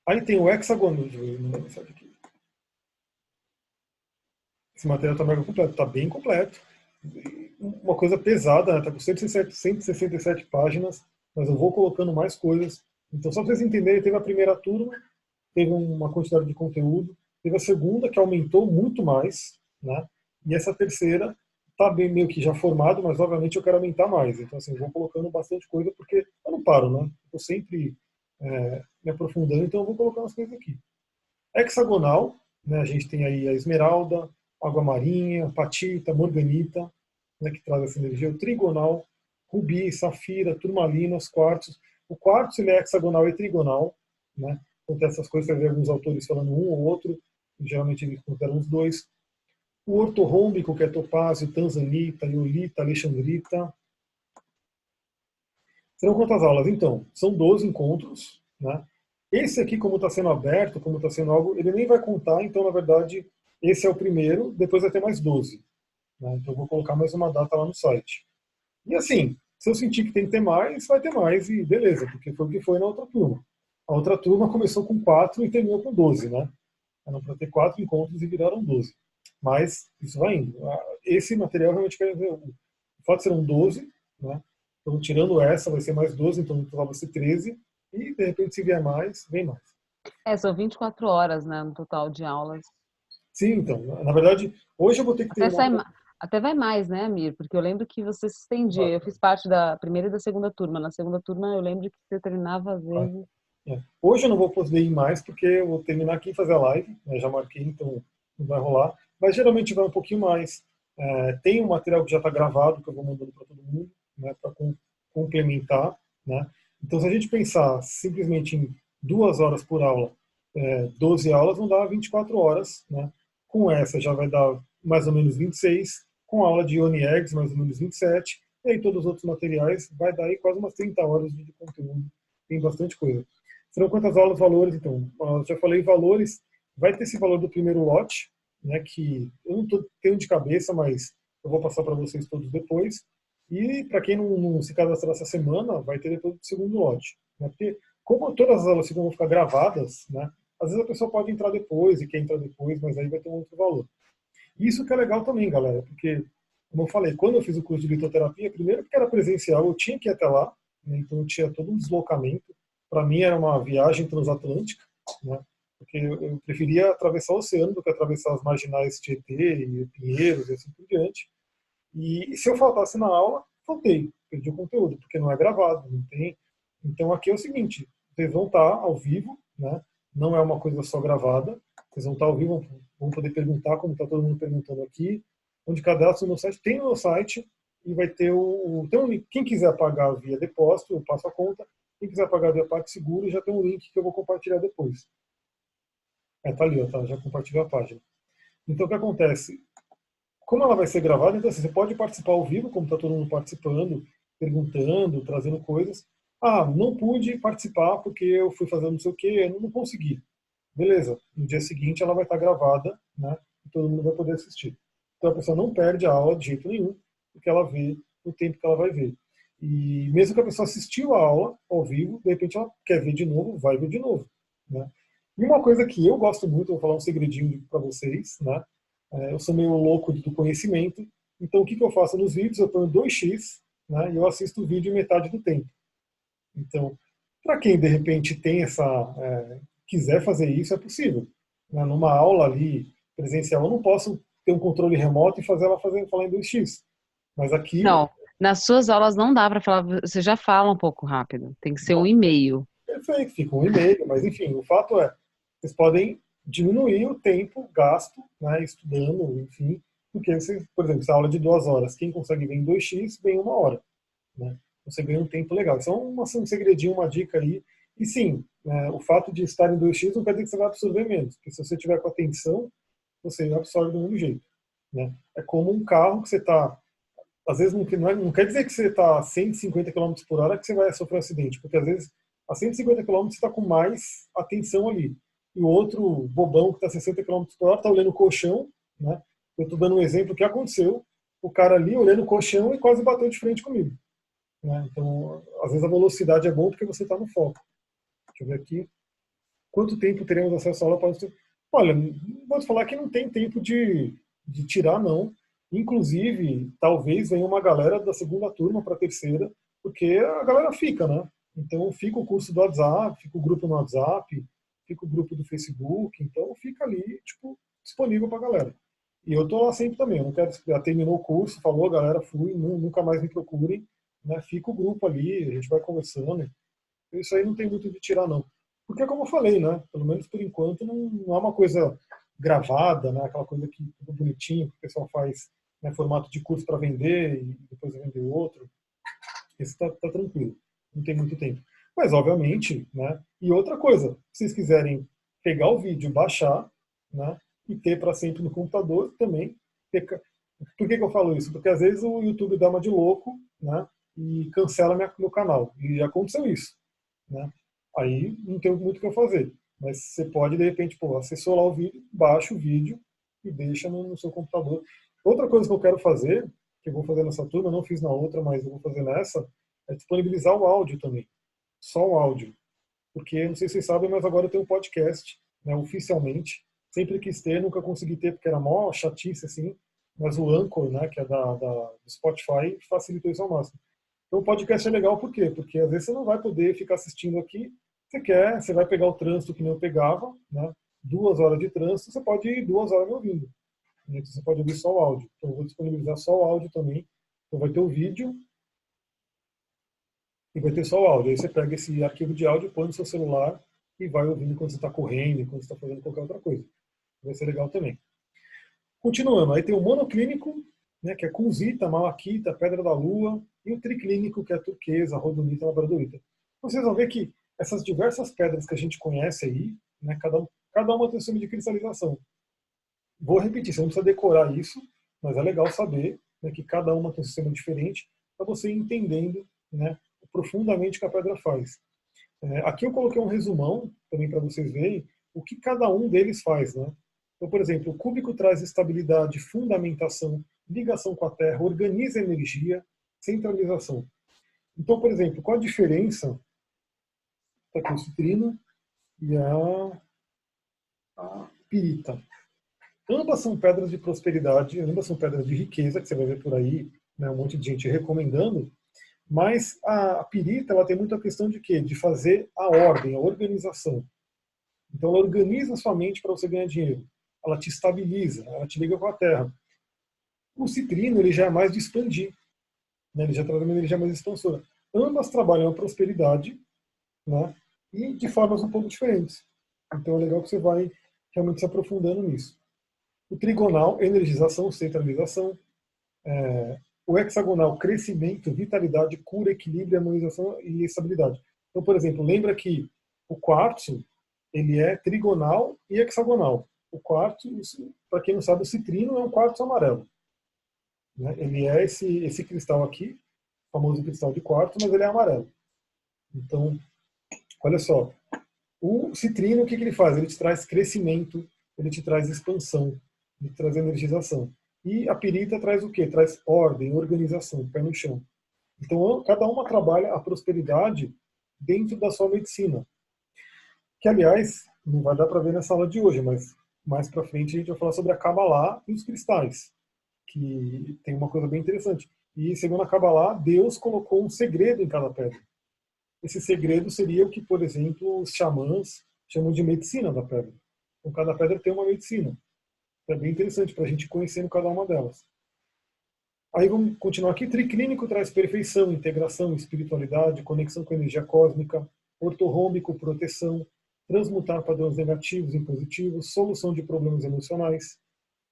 Aí tem o hexagonal. Esse material está mega completo, está bem completo. Uma coisa pesada, está com 167 páginas, mas eu vou colocando mais coisas. Então, só para vocês entenderem, teve a primeira turma, teve uma quantidade de conteúdo, teve a segunda, que aumentou muito mais, né? E essa terceira está bem meio que já formado, mas obviamente eu quero aumentar mais. Então, assim, eu vou colocando bastante coisa, porque eu não paro, né? Estou sempre me aprofundando, então eu vou colocando as coisas aqui. Hexagonal, né? A gente tem aí a esmeralda, água marinha, patita, morganita, né, que traz essa energia. O trigonal, rubi, safira, turmalina, os quartzos. O quartzo ele é hexagonal e trigonal. Né? Então tem essas coisas, você vai ver alguns autores falando um ou outro, geralmente eles consideram os dois. O ortorrômbico, que é topázio, tanzanita, iolita, alexandrita. Serão quantas aulas? Então, são 12 encontros, né? Esse aqui, como está sendo aberto, como está sendo algo, ele nem vai contar, então, na verdade, esse é o primeiro, depois vai ter mais 12. Né? Então, eu vou colocar mais uma data lá no site. E assim, se eu sentir que tem que ter mais, vai ter mais, e beleza, porque foi o que foi na outra turma. A outra turma começou com 4 e terminou com 12, né? Eram para ter 4 encontros e viraram 12. Mas isso vai indo. Esse material realmente quer ver. O fato de serão 12, né? Então, tirando essa, vai ser mais 12, então no total vai ser 13. E, de repente, se vier mais, vem mais. São 24 horas, né, no total de aulas. Sim, então, na verdade, hoje eu vou ter que Até terminar. sai, até vai mais, né, Amir? Porque eu lembro que você se estendia. Eu fiz parte da primeira e da segunda turma. Na segunda turma, eu lembro que você terminava às Vai. vezes. É. Hoje eu não vou poder ir mais porque eu vou terminar aqui e fazer a live, né? Já marquei, então não vai rolar. Mas geralmente vai um pouquinho mais. Tem um material que já está gravado que eu vou mandando para todo mundo, né? Para complementar, né? Então, se a gente pensar simplesmente em 2 horas por aula, 12 aulas, não dá 24 horas, né? Com essa já vai dar mais ou menos 26, com a aula de Ione Eggs mais ou menos 27, e aí todos os outros materiais vai dar aí quase umas 30 horas de conteúdo. Tem bastante coisa. Serão quantas aulas, valores, então? Eu já falei valores, vai ter esse valor do primeiro lote, né, que eu não tenho de cabeça, mas eu vou passar para vocês todos depois. E para quem não se cadastrar essa semana, vai ter depois do segundo lote. Né, porque como todas as aulas vão ficar gravadas, né, às vezes a pessoa pode entrar depois e quer entrar depois, mas aí vai ter um outro valor. Isso que é legal também, galera, porque, como eu falei, quando eu fiz o curso de litoterapia, primeiro porque era presencial, eu tinha que ir até lá, né, então eu tinha todo um deslocamento. Para mim era uma viagem transatlântica, né, porque eu preferia atravessar o oceano do que atravessar as marginais Tietê e Pinheiros e assim por diante. E se eu faltasse na aula, faltei, perdi o conteúdo, porque não é gravado, não tem. Então aqui é o seguinte, vocês vão estar ao vivo, né? Não é uma coisa só gravada, vocês vão estar ao vivo, vão poder perguntar, como está todo mundo perguntando aqui, onde cadastro no meu site, tem no meu site, e vai ter tem um link. Quem quiser pagar via depósito, eu passo a conta, quem quiser pagar via PagSeguro, já tem um link que eu vou compartilhar depois. Tá ali, ó, tá, já compartilhei a página. Então o que acontece? Como ela vai ser gravada, então assim, você pode participar ao vivo, como está todo mundo participando, perguntando, trazendo coisas. Ah, não pude participar porque eu fui fazendo não sei o quê, eu não consegui. Beleza, no dia seguinte ela vai estar gravada, né? E todo mundo vai poder assistir. Então a pessoa não perde a aula de jeito nenhum, porque ela vê o tempo que ela vai ver. E mesmo que a pessoa assistiu a aula ao vivo, de repente ela quer ver de novo, vai ver de novo. Né? E uma coisa que eu gosto muito, vou falar um segredinho para vocês, né? Eu sou meio louco do conhecimento, então o que eu faço nos vídeos? Eu ponho 2x, né, e eu assisto o vídeo em metade do tempo. Então, para quem de repente tem quiser fazer isso, é possível. Né? Numa aula ali presencial, eu não posso ter um controle remoto e fazer ela falar em 2x. Mas aqui, Não, nas suas aulas não dá para falar, você já fala um pouco rápido. Tem que ser um não, e-mail. perfeito, fica um e-mail, mas enfim, o fato é, vocês podem diminuir o tempo gasto, né, estudando, enfim, porque você, por exemplo, essa aula de 2 horas, quem consegue ver em 2x, vem em 1 hora. Né? Você ganha um tempo legal. Isso é um segredinho, uma dica aí. E sim, o fato de estar em 2x não quer dizer que você vai absorver menos, porque se você tiver com atenção, você absorve do mesmo jeito. Né? É como um carro que você está. Às vezes não quer dizer que você está a 150 km por hora que você vai sofrer um acidente, porque às vezes a 150 km você está com mais atenção ali. E o outro bobão que está a 60 km por hora está olhando o colchão. Né? Eu estou dando um exemplo que aconteceu. O cara ali olhando o colchão e quase bateu de frente comigo. Né? Então, às vezes a velocidade é bom porque você está no foco. Deixa eu ver aqui. Quanto tempo teremos acesso à aula? Olha, vou te falar que não tem tempo de tirar, não. Inclusive, talvez venha uma galera da segunda turma para a terceira, porque a galera fica, né? Então, fica o curso do WhatsApp, fica o grupo no WhatsApp, fica o grupo do Facebook, então fica ali, tipo, disponível para a galera. E eu tô lá sempre também, eu não quero, já terminou o curso, falou, galera, fui, nunca mais me procurem, né? Fica o grupo ali, a gente vai conversando. Isso aí não tem muito de tirar, não. Porque, como eu falei, né? Pelo menos por enquanto, não é uma coisa gravada, né? Aquela coisa que tudo bonitinho, que o pessoal faz, né, formato de curso para vender e depois vender outro. Esse tá tranquilo, não tem muito tempo. Mas, obviamente, né? E outra coisa, se vocês quiserem pegar o vídeo, baixar, né? E ter para sempre no computador também. Por que eu falo isso? Porque às vezes o YouTube dá uma de louco, né? e cancela meu canal. E já aconteceu isso, né? Aí não tem muito o que eu fazer. Mas você pode, de repente, acessou lá o vídeo, baixa o vídeo e deixa no seu computador. Outra coisa que eu quero fazer, que eu vou fazer nessa turma, eu não fiz na outra, mas eu vou fazer nessa, é disponibilizar o áudio também. Só o áudio. Porque, não sei se vocês sabem, mas agora eu tenho um podcast, né, oficialmente. Sempre quis ter, nunca consegui ter, porque era mó chatice, assim. Mas o Anchor, né, que é do Spotify, facilitou isso ao máximo. Então o podcast é legal por quê? Porque às vezes você não vai poder ficar assistindo aqui. Você vai pegar o trânsito que nem eu pegava, né? 2 horas de trânsito, você pode ir 2 horas me ouvindo. Então você pode ouvir só o áudio. Então eu vou disponibilizar só o áudio também. Então vai ter o vídeo e vai ter só o áudio. Aí você pega esse arquivo de áudio, põe no seu celular e vai ouvindo quando você está correndo, quando você está fazendo qualquer outra coisa. Vai ser legal também. Continuando, aí tem o monoclínico, né, que é kunzita, malaquita, pedra da lua, e o triclínico, que é turquesa, rodonita, labradorita. Vocês vão ver que essas diversas pedras que a gente conhece aí, né, cada uma tem um sistema de cristalização. Vou repetir, você não precisa decorar isso, mas é legal saber, né, que cada uma tem um sistema diferente, para você ir entendendo, né, profundamente o que a pedra faz. Aqui eu coloquei um resumão, também para vocês verem, o que cada um deles faz, né? Então, por exemplo, o cúbico traz estabilidade, fundamentação, ligação com a Terra, organiza energia, centralização. Então, por exemplo, qual a diferença? Está aqui o citrino e a pirita. Ambas são pedras de prosperidade, ambas são pedras de riqueza, que você vai ver por aí, né, um monte de gente recomendando, mas a pirita ela tem muito a questão de quê? De fazer a ordem, a organização. Então ela organiza a sua mente para você ganhar dinheiro. Ela te estabiliza, ela te liga com a terra. O citrino ele já é mais de expandir, né? Ele já traz uma energia mais expansora. Ambas trabalham a prosperidade, né? E de formas um pouco diferentes. Então é legal que você vai realmente se aprofundando nisso. O trigonal, energização, centralização. O hexagonal, crescimento, vitalidade, cura, equilíbrio, harmonização e estabilidade. Então, por exemplo, lembra que o quartzo ele é trigonal e hexagonal. O quartzo, para quem não sabe, o citrino é um quartzo amarelo. Né? Ele é esse cristal aqui, famoso cristal de quartzo, mas ele é amarelo. Então, olha só, o citrino, o que ele faz? Ele te traz crescimento, ele te traz expansão, ele te traz energização. E a pirita traz o quê? Traz ordem, organização, pé no chão. Então, cada uma trabalha a prosperidade dentro da sua medicina. Que, aliás, não vai dar para ver nessa aula de hoje, mas mais para frente a gente vai falar sobre a Kabbalah e os cristais, que tem uma coisa bem interessante. E, segundo a Kabbalah, Deus colocou um segredo em cada pedra. Esse segredo seria o que, por exemplo, os xamãs chamam de medicina da pedra. Então, cada pedra tem uma medicina. É bem interessante para a gente conhecendo cada uma delas. Aí vamos continuar aqui. Triclínico traz perfeição, integração, espiritualidade, conexão com a energia cósmica, ortorrômbico, proteção, transmutar padrões negativos em positivos, solução de problemas emocionais,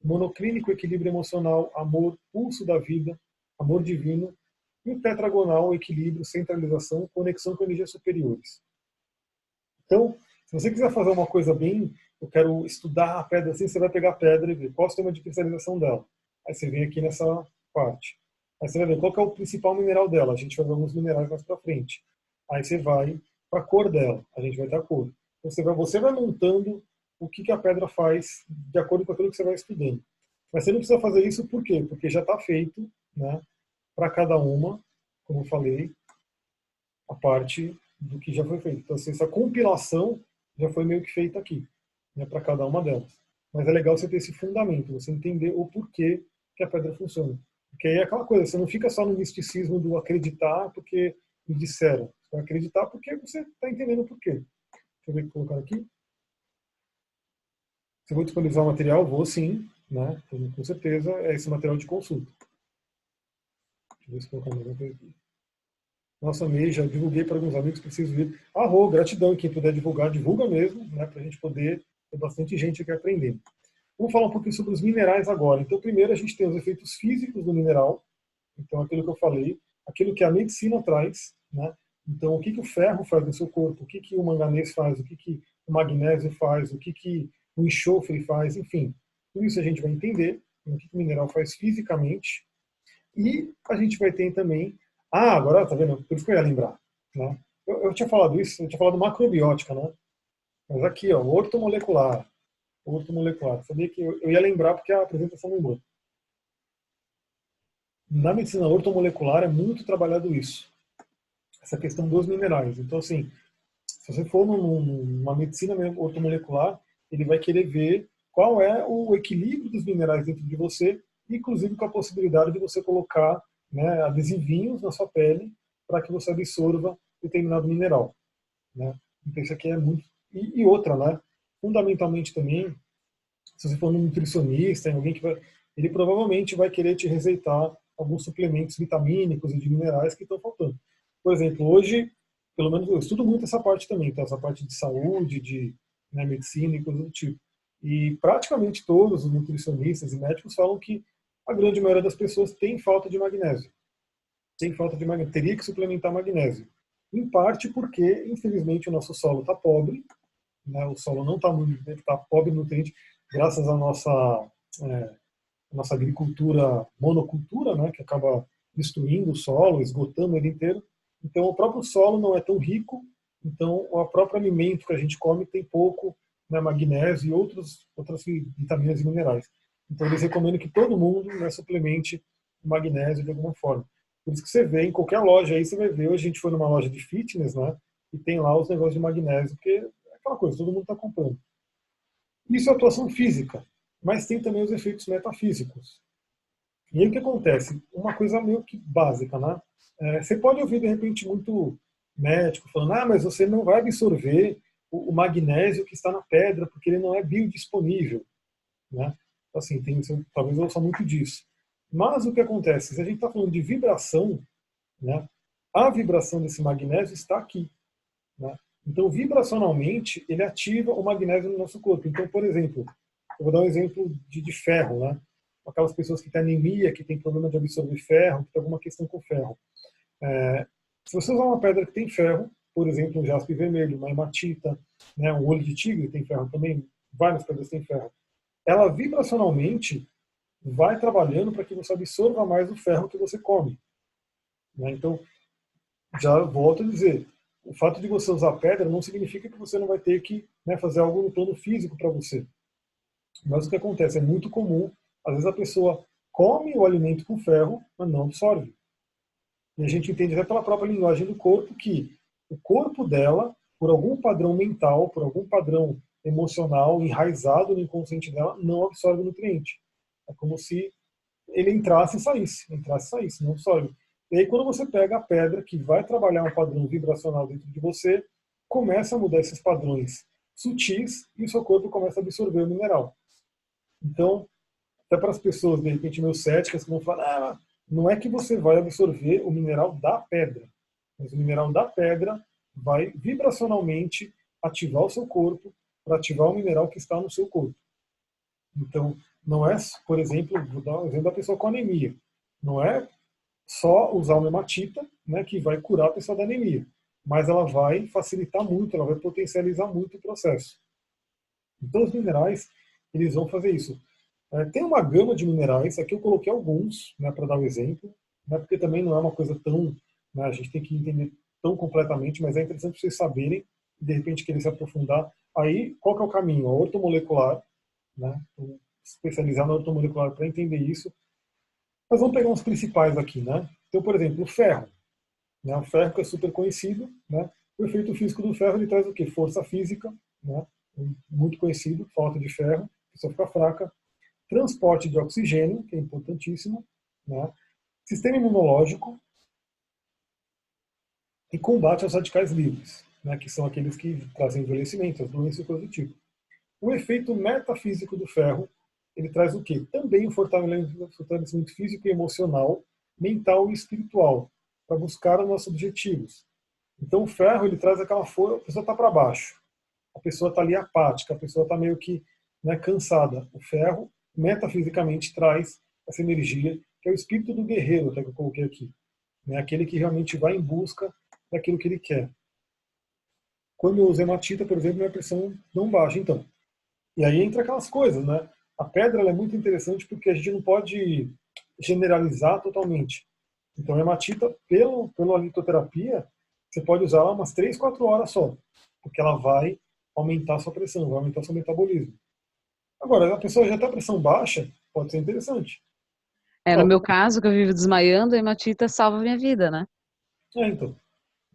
monoclínico, equilíbrio emocional, amor, pulso da vida, amor divino, e o tetragonal, equilíbrio, centralização, conexão com energias superiores. Então, se você quiser fazer uma coisa bem, eu quero estudar a pedra assim, você vai pegar a pedra e ver qual é o sistema de cristalização dela. Aí você vem aqui nessa parte. Aí você vai ver qual que é o principal mineral dela. A gente vai ver alguns minerais mais para frente. Aí você vai para a cor dela. A gente vai ter a cor. Então você vai montando o que a pedra faz de acordo com aquilo que você vai estudando. Mas você não precisa fazer isso por quê? Porque já está feito, né, para cada uma, como eu falei, a parte do que já foi feito. Então, assim, essa compilação já foi meio que feita aqui, né, para cada uma delas. Mas é legal você ter esse fundamento, você entender o porquê que a pedra funciona. Porque aí é aquela coisa, você não fica só no misticismo do acreditar porque me disseram. Você vai acreditar porque você está entendendo o porquê. Deixa eu ver o que colocar aqui. Se eu vou disponibilizar o material, vou sim, né? Com certeza é esse material de consulta. Deixa eu ver se colocar mais uma coisa aqui. Nossa, amei, já divulguei para alguns amigos, preciso vir. Arro, gratidão, e quem puder divulgar, divulga mesmo, né, para a gente poder ter bastante gente aqui aprendendo. Vamos falar um pouquinho sobre os minerais agora. Então, primeiro a gente tem os efeitos físicos do mineral, então aquilo que eu falei, aquilo que a medicina traz, né? Então, o que o ferro faz no seu corpo, o que o manganês faz, o que o magnésio faz, o que o enxofre faz, enfim. Tudo isso a gente vai entender, o que o mineral faz fisicamente. E a gente vai ter também agora tá vendo? Por isso que eu ia lembrar. Né? Eu tinha falado isso, eu tinha falado macrobiótica, né? Mas aqui, ó, ortomolecular. Ortomolecular. Sabia que eu ia lembrar porque a apresentação lembrou. Na medicina ortomolecular é muito trabalhado isso, essa questão dos minerais. Então, assim, se você for numa medicina ortomolecular, ele vai querer ver qual é o equilíbrio dos minerais dentro de você, inclusive com a possibilidade de você colocar, né, adesivinhos na sua pele para que você absorva determinado mineral. Né? Então, isso aqui é muito. E outra, né? Fundamentalmente também, se você for um nutricionista, alguém que vai, ele provavelmente vai querer te receitar alguns suplementos vitamínicos e de minerais que estão faltando. Por exemplo, hoje, pelo menos eu estudo muito essa parte também, tá? Essa parte de saúde, de, né, medicina e coisas do tipo. E praticamente todos os nutricionistas e médicos falam que a grande maioria das pessoas tem falta de magnésio. Tem falta de magnésio, teria que suplementar magnésio. Em parte porque, infelizmente, o nosso solo está pobre, né? O solo não está tá pobre em nutrientes, graças à nossa agricultura, monocultura, né? Que acaba destruindo o solo, esgotando ele inteiro. Então, o próprio solo não é tão rico, então o próprio alimento que a gente come tem pouco, né, magnésio e outras vitaminas e minerais. Então, eles recomendam que todo mundo, né, suplemente magnésio de alguma forma. Por isso que você vê em qualquer loja aí, você vai ver, hoje a gente foi numa loja de fitness, né, e tem lá os negócios de magnésio, porque é aquela coisa, todo mundo está comprando. Isso é atuação física, mas tem também os efeitos metafísicos. E aí o que acontece? Uma coisa meio que básica, né? Você pode ouvir, de repente, muito médico falando, mas você não vai absorver o magnésio que está na pedra, porque ele não é biodisponível. Né? Assim, talvez eu ouça muito disso. Mas o que acontece? Se a gente está falando de vibração, né, a vibração desse magnésio está aqui. Né? Então, vibracionalmente, ele ativa o magnésio no nosso corpo. Então, por exemplo, eu vou dar um exemplo de ferro, né? Aquelas pessoas que têm anemia, que têm problema de absorver ferro, que tem alguma questão com ferro. Se você usar uma pedra que tem ferro, por exemplo, um jaspe vermelho, uma hematita, né, um olho de tigre tem ferro também, várias pedras têm ferro, ela vibracionalmente vai trabalhando para que você absorva mais o ferro que você come. Né? Então, já volto a dizer, o fato de você usar pedra não significa que você não vai ter que, né, fazer algo no plano físico para você. Mas o que acontece? É muito comum, às vezes a pessoa come o alimento com ferro, mas não absorve. E a gente entende até pela própria linguagem do corpo que o corpo dela, por algum padrão mental, por algum padrão emocional enraizado no inconsciente dela, não absorve o nutriente. É como se ele entrasse e saísse, não absorve. E aí quando você pega a pedra que vai trabalhar um padrão vibracional dentro de você, começa a mudar esses padrões sutis e o seu corpo começa a absorver o mineral. Então, até para as pessoas, de repente, meio céticas, que vão falar, não é que você vai absorver o mineral da pedra, mas o mineral da pedra vai vibracionalmente ativar o seu corpo para ativar o mineral que está no seu corpo. Então, não é, por exemplo, vou dar um exemplo da pessoa com anemia. Não é só usar uma hematita, né, que vai curar a pessoa da anemia, mas ela vai facilitar muito, ela vai potencializar muito o processo. Então, os minerais, eles vão fazer isso. Tem uma gama de minerais, aqui eu coloquei alguns, né, para dar um exemplo, né, porque também não é uma coisa tão, né, a gente tem que entender tão completamente, mas é interessante vocês saberem e de repente querer se aprofundar. Aí, qual que é o caminho? A ortomolecular, né, então, especializar na ortomolecular para entender isso. Mas vamos pegar uns principais aqui, né? Então, por exemplo, o ferro. Né, o ferro que é super conhecido, né? O efeito físico do ferro ele traz o quê? Força física, né? Muito conhecido, falta de ferro, a pessoa fica fraca. Transporte de oxigênio, que é importantíssimo, né? Sistema imunológico e combate aos radicais livres, né? Que são aqueles que trazem envelhecimento, as doenças e coisas do tipo. O efeito metafísico do ferro, ele traz o quê? Também o fortalecimento físico e emocional, mental e espiritual, para buscar os nossos objetivos. Então o ferro, ele traz aquela força, a pessoa está para baixo, a pessoa está ali apática, a pessoa está meio que, né, cansada. O ferro, metafisicamente, traz essa energia, que é o espírito do guerreiro, até que eu coloquei aqui. Né? Aquele que realmente vai em busca daquilo que ele quer. Quando eu uso hematita, por exemplo, minha pressão não baixa, então. E aí entra aquelas coisas, né? A pedra ela é muito interessante porque a gente não pode generalizar totalmente. Então a hematita, pela litoterapia, você pode usar ela umas 3, 4 horas só, porque ela vai aumentar a sua pressão, vai aumentar o seu metabolismo. Agora, a pessoa já tem a pressão baixa, pode ser interessante. É, no Ó, meu caso, que eu vivo desmaiando, a hematita salva a minha vida, né? então.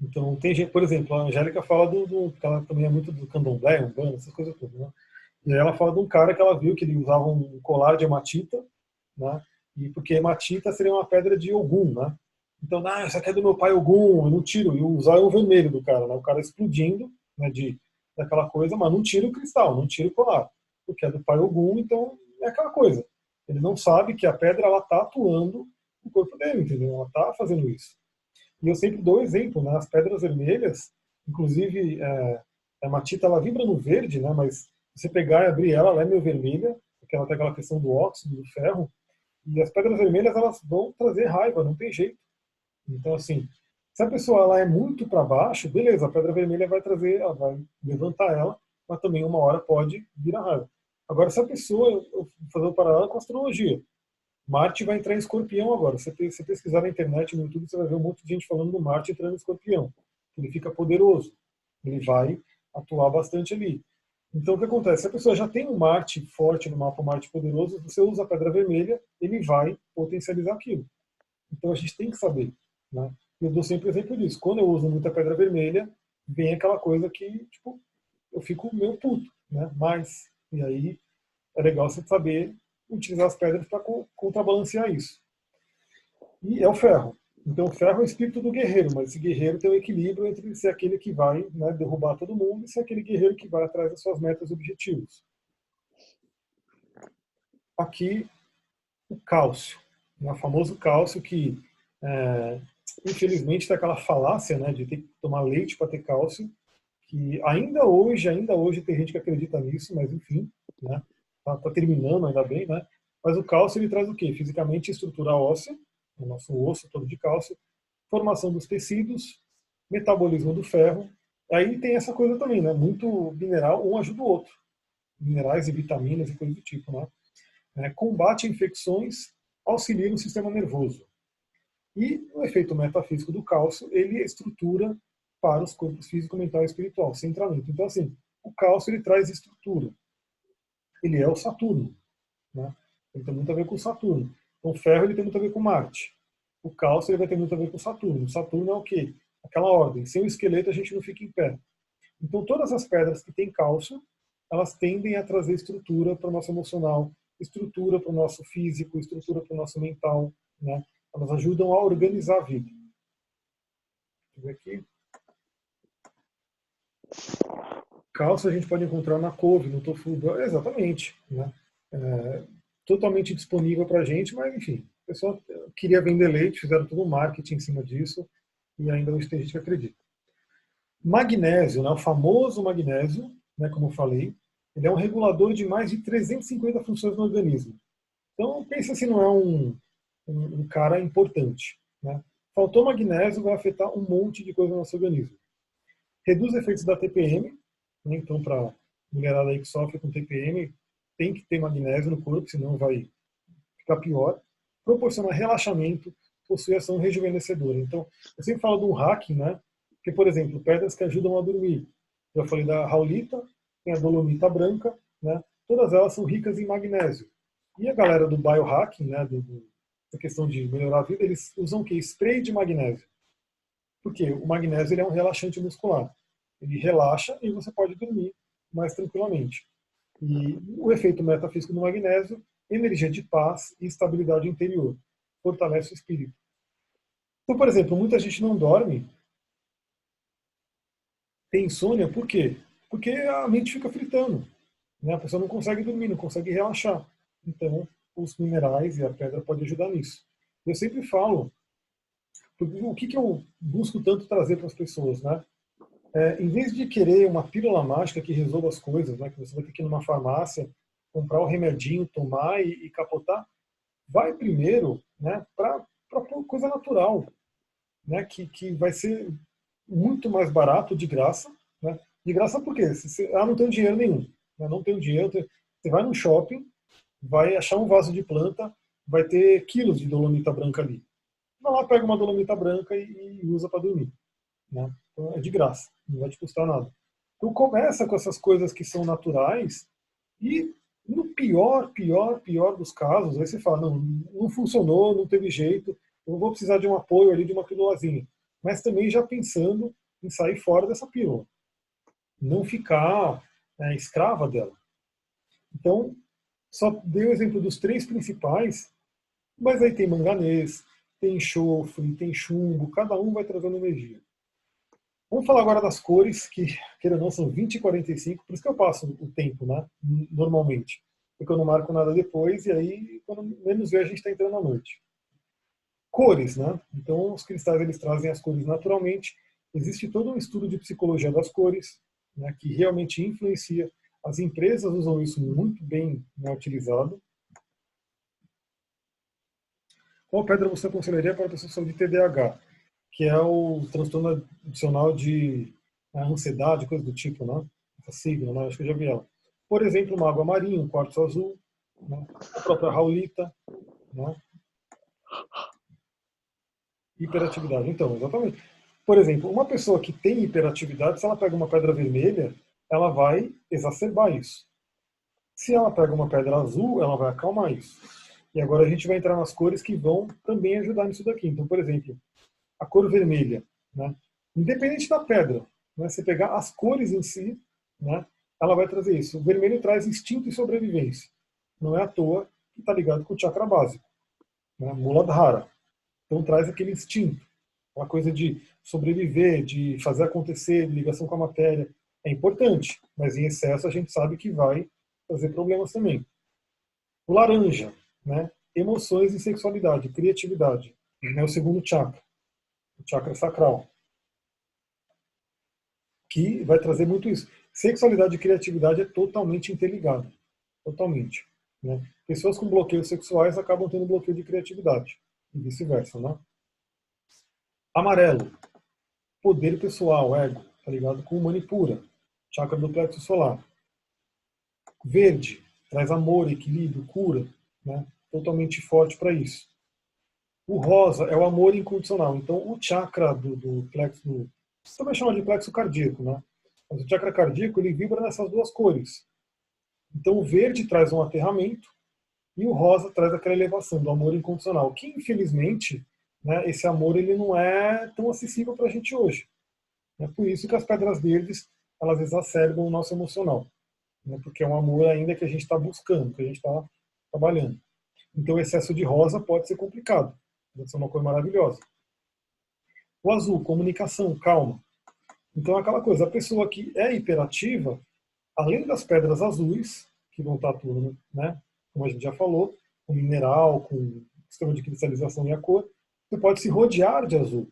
Então, tem gente, por exemplo, a Angélica fala que ela também é muito do candomblé, umbanda, essas coisas todas, né? E aí ela fala de um cara que ela viu que ele usava um colar de hematita, né? E porque hematita seria uma pedra de Ogum, né? Então, isso aqui é do meu pai Ogum, eu não tiro. E usar o vermelho do cara, né? O cara explodindo, né? Daquela coisa, mas não tira o cristal, não tira o colar. Porque é do pai Ogum, então é aquela coisa. Ele não sabe que a pedra, ela tá atuando no corpo dele, entendeu? Ela tá fazendo isso. E eu sempre dou exemplo, né? As pedras vermelhas, inclusive a hematita, ela vibra no verde, né? Mas se você pegar e abrir ela, ela é meio vermelha, porque ela tem aquela questão do óxido, do ferro. E as pedras vermelhas, elas vão trazer raiva, não tem jeito. Então, assim, se a pessoa ela é muito para baixo, beleza, a pedra vermelha vai trazer, ela vai levantar ela, mas também uma hora pode virar raiva. Agora, se a pessoa, eu vou fazer um paralelo com a astrologia, Marte vai entrar em Escorpião agora. Se você pesquisar na internet, no YouTube, você vai ver um monte de gente falando do Marte entrando em Escorpião. Ele fica poderoso. Ele vai atuar bastante ali. Então, o que acontece? Se a pessoa já tem um Marte forte no mapa, um Marte poderoso, você usa a pedra vermelha, ele vai potencializar aquilo. Então, a gente tem que saber. Né? Eu dou sempre exemplo disso. Quando eu uso muita pedra vermelha, vem aquela coisa que, tipo, eu fico meio puto, né? Mas, e aí, é legal você saber utilizar as pedras para contrabalancear isso. E é o ferro. Então, o ferro é o espírito do guerreiro, mas esse guerreiro tem um equilíbrio entre ser aquele que vai, né, derrubar todo mundo e ser aquele guerreiro que vai atrás das suas metas e objetivos. Aqui, o cálcio, né, o famoso cálcio que, é, infelizmente, tem aquela falácia, né, de ter que tomar leite para ter cálcio, que ainda hoje tem gente que acredita nisso, mas enfim, né, tá terminando, ainda bem, né? Mas o cálcio ele traz o quê? Fisicamente, estrutura óssea, o nosso osso todo de cálcio, formação dos tecidos, metabolismo do ferro. Aí tem essa coisa também, né? Muito mineral, um ajuda o outro. Minerais e vitaminas e coisas do tipo, né? Combate a infecções, auxilia no sistema nervoso. E o efeito metafísico do cálcio, ele é estrutura para os corpos físico, mental e espiritual, centramento. Então, assim, o cálcio ele traz estrutura. Ele é o Saturno, né? Ele tem muito a ver com Saturno. Então, o ferro ele tem muito a ver com Marte. O cálcio ele vai ter muito a ver com Saturno. Saturno é o quê? Aquela ordem. Sem o esqueleto a gente não fica em pé. Então, todas as pedras que têm cálcio, elas tendem a trazer estrutura para o nosso emocional, estrutura para o nosso físico, estrutura para o nosso mental, né? Elas ajudam a organizar a vida. Deixa eu ver aqui. Cálcio a gente pode encontrar na couve, no tofu, exatamente, né? É, totalmente disponível para a gente, mas enfim, o pessoal queria vender leite, fizeram todo um marketing em cima disso e ainda hoje tem gente que acredita. Magnésio, né, o famoso magnésio, né, como eu falei, ele é um regulador de mais de 350 funções no organismo. Então, pensa se não é um cara importante. Né? Faltou magnésio, vai afetar um monte de coisa no nosso organismo. Reduz efeitos da TPM, né? Então, para mulherada aí que sofre com TPM, tem que ter magnésio no corpo, senão vai ficar pior. Proporciona relaxamento, possui ação rejuvenescedora. Então, eu sempre falo do hacking, né? Que, por exemplo, pedras que ajudam a dormir. Já falei da raulita, tem a dolomita branca, né? Todas elas são ricas em magnésio. E a galera do biohacking, né, da questão de melhorar a vida, eles usam o quê? Spray de magnésio. Porque o magnésio ele é um relaxante muscular. Ele relaxa e você pode dormir mais tranquilamente. E o efeito metafísico do magnésio, energia de paz e estabilidade interior. Fortalece o espírito. Então, por exemplo, muita gente não dorme, tem insônia, por quê? Porque a mente fica fritando. Né? A pessoa não consegue dormir, não consegue relaxar. Então, os minerais e a pedra podem ajudar nisso. Eu sempre falo, o que eu busco tanto trazer para as pessoas, né? Em vez de querer uma pílula mágica que resolva as coisas, né, que você vai ter que ir numa farmácia, comprar o remedinho, tomar e capotar, vai primeiro, né, para coisa natural, né, que vai ser muito mais barato, de graça. Né? De graça por quê? Não tenho dinheiro nenhum. Né, não tenho dinheiro. Você vai no shopping, vai achar um vaso de planta, vai ter quilos de dolomita branca ali. vai lá, pega uma dolomita branca e usa para dormir. Né? Então, é de graça, não vai te custar nada. Então começa com essas coisas que são naturais e no pior dos casos, aí você fala, não funcionou, não teve jeito, eu vou precisar de um apoio ali, de uma pílulazinha. Mas também já pensando em sair fora dessa pílula. Não ficar escrava dela. Então, só dei o exemplo dos 3 principais, mas aí tem manganês, tem enxofre, tem chumbo, cada um vai trazendo energia. Vamos falar agora das cores, que, queira ou não, são 20 e 45, por isso que eu passo o tempo, né? Normalmente. Porque eu não marco nada depois, e aí, quando menos ver, a gente está entrando à noite. Cores, né? Então, os cristais, eles trazem as cores naturalmente. Existe todo um estudo de psicologia das cores, né, que realmente influencia. As empresas usam isso muito bem, né, utilizado. Qual pedra você aconselharia para a pessoa de TDAH? Que é o transtorno adicional de ansiedade, coisa do tipo, né? Essa sigla, né? Acho que eu já vi ela. Por exemplo, uma água marinha, um quartzo azul, né? A própria raulita, né? Hiperatividade. Então, exatamente. Por exemplo, uma pessoa que tem hiperatividade, se ela pega uma pedra vermelha, ela vai exacerbar isso. Se ela pega uma pedra azul, ela vai acalmar isso. E agora a gente vai entrar nas cores que vão também ajudar nisso daqui. Então, por exemplo, a cor vermelha, né? Independente da pedra, né? Você pegar as cores em si, né? Ela vai trazer isso. O vermelho traz instinto e sobrevivência. Não é à toa que está ligado com o chakra básico, né? Muladhara. Então traz aquele instinto, uma coisa de sobreviver, de fazer acontecer, de ligação com a matéria. É importante, mas em excesso a gente sabe que vai trazer problemas também. O laranja, né? Emoções e sexualidade, criatividade. É o segundo chakra, o chakra sacral, que vai trazer muito isso. Sexualidade e criatividade é totalmente interligado, totalmente. Né? Pessoas com bloqueios sexuais acabam tendo bloqueio de criatividade, e vice-versa, né? Amarelo, poder pessoal, ego, tá ligado com Manipura, chakra do plexo solar. Verde, traz amor, equilíbrio, cura, né? Totalmente forte para isso. O rosa é o amor incondicional. Então, o chakra do plexo, também chama de plexo cardíaco, né? Mas o chakra cardíaco, ele vibra nessas duas cores. Então, o verde traz um aterramento e o rosa traz aquela elevação do amor incondicional, que, infelizmente, né, esse amor ele não é tão acessível para a gente hoje. É por isso que as pedras verdes, elas exacerbam o nosso emocional, né, porque é um amor ainda que a gente está buscando, que a gente está trabalhando. Então, o excesso de rosa pode ser complicado, pode ser uma cor maravilhosa. O azul, comunicação, calma. Então, é aquela coisa, a pessoa que é hiperativa, além das pedras azuis, que vão estar atuando, né, como a gente já falou, com mineral, com sistema de cristalização e a cor, você pode se rodear de azul.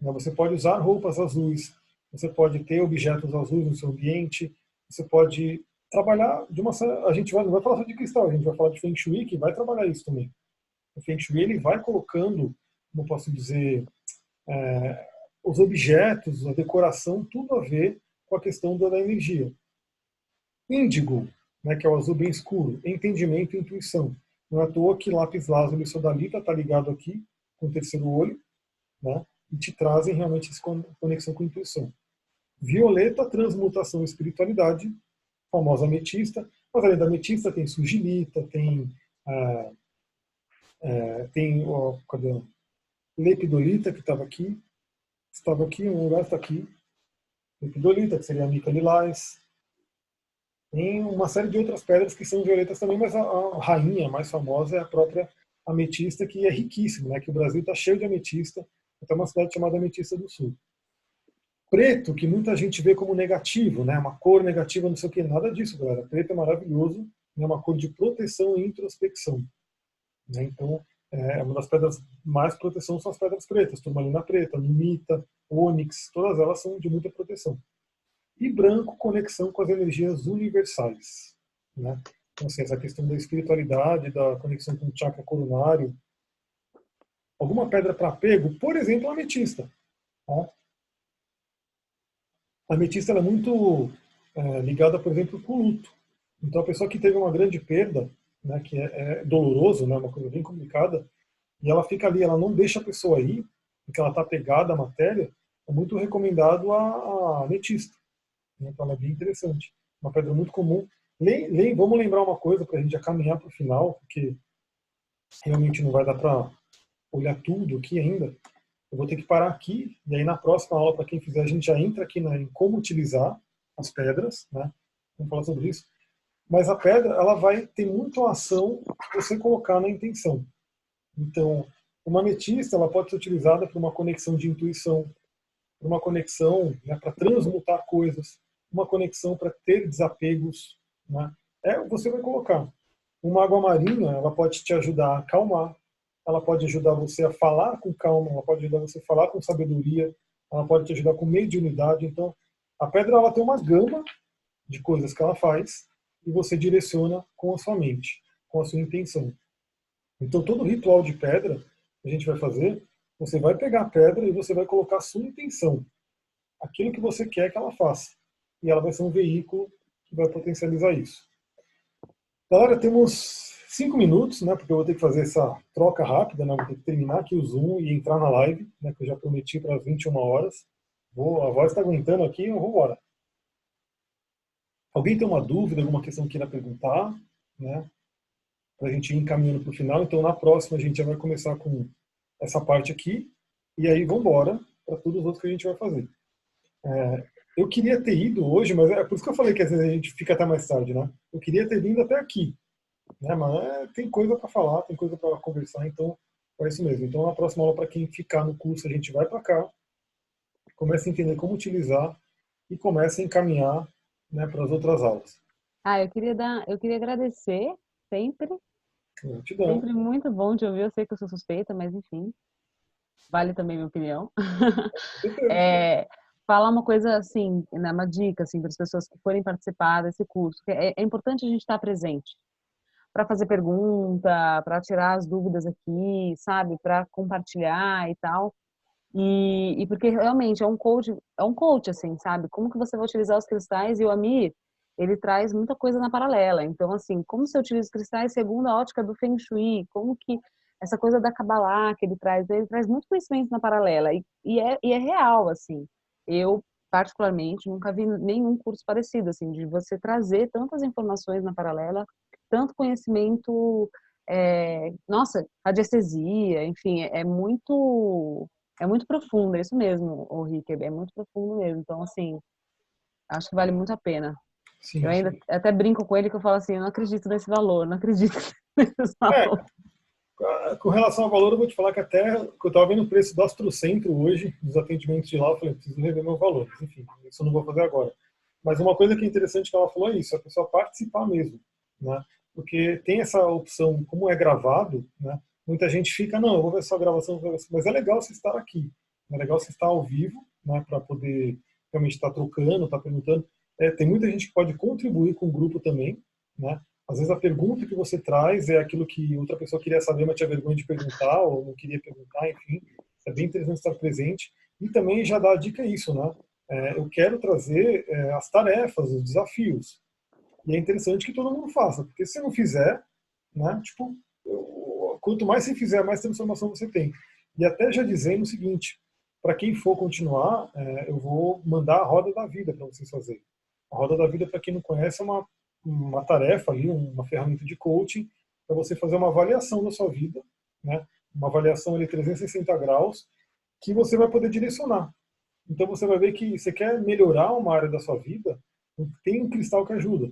Você pode usar roupas azuis, você pode ter objetos azuis no seu ambiente, você pode trabalhar de uma... A gente não vai falar só de cristal, a gente vai falar de Feng Shui, que vai trabalhar isso também. O Feng Shui ele vai colocando, como posso dizer, os objetos, a decoração, tudo a ver com a questão da energia. Índigo, né, que é o azul bem escuro, entendimento e intuição. Não é à toa que lápis lazuli e sodalita está ligado aqui com o terceiro olho, né, e te trazem realmente essa conexão com a intuição. Violeta, transmutação e espiritualidade, famosa ametista, mas além da ametista tem sugilita, tem cadê? Lepidolita, que estava aqui, um lugar está aqui, lepidolita, que seria a mica lilás. Tem uma série de outras pedras que são violetas também, mas a rainha mais famosa é a própria ametista, que é riquíssima, né? Que o Brasil está cheio de ametista, até uma cidade chamada Ametista do Sul. Preto, que muita gente vê como negativo, né? Uma cor negativa, não sei o que, nada disso, galera. Preto é maravilhoso, é uma cor de proteção e introspecção. Né? Então, uma das pedras mais proteção são as pedras pretas, turmalina preta, lunita, ônix, todas elas são de muita proteção. E branco, conexão com as energias universais. Né? Então, assim, essa questão da espiritualidade, da conexão com o chakra coronário. Alguma pedra para apego, por exemplo, a ametista. Tá? A ametista ela é muito ligada, por exemplo, com o luto. Então, a pessoa que teve uma grande perda, né, que é doloroso, né, uma coisa bem complicada, e ela fica ali, ela não deixa a pessoa ir, porque ela está pegada à matéria, é muito recomendado a ametista. Né? Então ela é bem interessante. Uma pedra muito comum. Vamos lembrar uma coisa para a gente já caminhar para o final, porque realmente não vai dar para olhar tudo aqui ainda. Eu vou ter que parar aqui, e aí na próxima aula, para quem fizer, a gente já entra aqui em como utilizar as pedras, né? Vamos falar sobre isso. Mas a pedra, ela vai ter muito ação se você colocar na intenção. Então, uma ametista, ela pode ser utilizada para uma conexão de intuição, para uma conexão, né, para transmutar coisas, uma conexão para ter desapegos, né? Você vai colocar. Uma água marinha, ela pode te ajudar a acalmar, ela pode ajudar você a falar com calma, ela pode ajudar você a falar com sabedoria, ela pode te ajudar com mediunidade. Então, a pedra, ela tem uma gama de coisas que ela faz e você direciona com a sua mente, com a sua intenção. Então, todo ritual de pedra que a gente vai fazer, você vai pegar a pedra e você vai colocar a sua intenção, aquilo que você quer que ela faça. E ela vai ser um veículo que vai potencializar isso. Galera, temos 5 minutos, né, porque eu vou ter que fazer essa troca rápida, né, vou ter que terminar aqui o Zoom e entrar na live, né, que eu já prometi para as 21 horas. A voz está aguentando aqui, eu vou embora. Alguém tem uma dúvida, alguma questão que queira perguntar, né, para a gente ir encaminhando para o final? Então, na próxima, a gente já vai começar com essa parte aqui, e aí vamos embora para todos os outros que a gente vai fazer. Eu queria ter ido hoje, mas é por isso que eu falei que às vezes a gente fica até mais tarde, né? Eu queria ter vindo até aqui, né? Mas tem coisa para falar, tem coisa para conversar, então é isso mesmo. Então, na próxima aula, para quem ficar no curso, a gente vai para cá, começa a entender como utilizar e começa a encaminhar, né, para as outras aulas. Eu queria agradecer sempre, Gratidão. sempre muito bom te ouvir. Eu sei que eu sou suspeita, mas enfim, vale também minha opinião. É, falar uma coisa assim, né, uma dica assim para as pessoas que forem participar desse curso. É importante a gente estar presente para fazer pergunta, para tirar as dúvidas aqui, sabe, para compartilhar e tal. E porque realmente é um coach assim, sabe? Como que você vai utilizar os cristais? E o Amir, ele traz muita coisa na paralela. Então, assim, como você utiliza os cristais segundo a ótica do Feng Shui? Como que essa coisa da Kabbalah que ele traz muito conhecimento na paralela e é real, assim. Eu particularmente nunca vi nenhum curso parecido, assim, de você trazer tantas informações na paralela, tanto conhecimento, nossa, radiestesia, enfim, é muito profundo, é isso mesmo, o Rick, é muito profundo mesmo. Então, assim, acho que vale muito a pena. Eu Sim, ainda sim. até brinco com ele que eu falo assim, eu não acredito nesse valor, não acredito nesse valor. Com relação ao valor, eu vou te falar que até que eu estava vendo o preço do Astrocentro hoje, dos atendimentos de lá, eu falei, preciso rever meu valor. Enfim, isso eu não vou fazer agora. Mas uma coisa que é interessante que ela falou é isso, a pessoa participar mesmo, né? Porque tem essa opção, como é gravado, né? Muita gente fica, não, eu vou ver só a gravação, mas é legal você estar aqui, é legal você estar ao vivo, né? Para poder realmente estar trocando, estar perguntando. Tem muita gente que pode contribuir com o grupo também, né? Às vezes a pergunta que você traz é aquilo que outra pessoa queria saber, mas tinha vergonha de perguntar, ou não queria perguntar, enfim. É bem interessante estar presente. E também já dá a dica isso, né? Eu quero trazer as tarefas, os desafios. E é interessante que todo mundo faça, porque se você não fizer, né, tipo, quanto mais você fizer, mais transformação você tem. E até já dizendo o seguinte, para quem for continuar, eu vou mandar a roda da vida para vocês fazerem. A roda da vida, para quem não conhece, é uma tarefa ali, uma ferramenta de coaching para você fazer uma avaliação da sua vida, né? Uma avaliação ali 360 graus que você vai poder direcionar. Então você vai ver que você quer melhorar uma área da sua vida, tem um cristal que ajuda.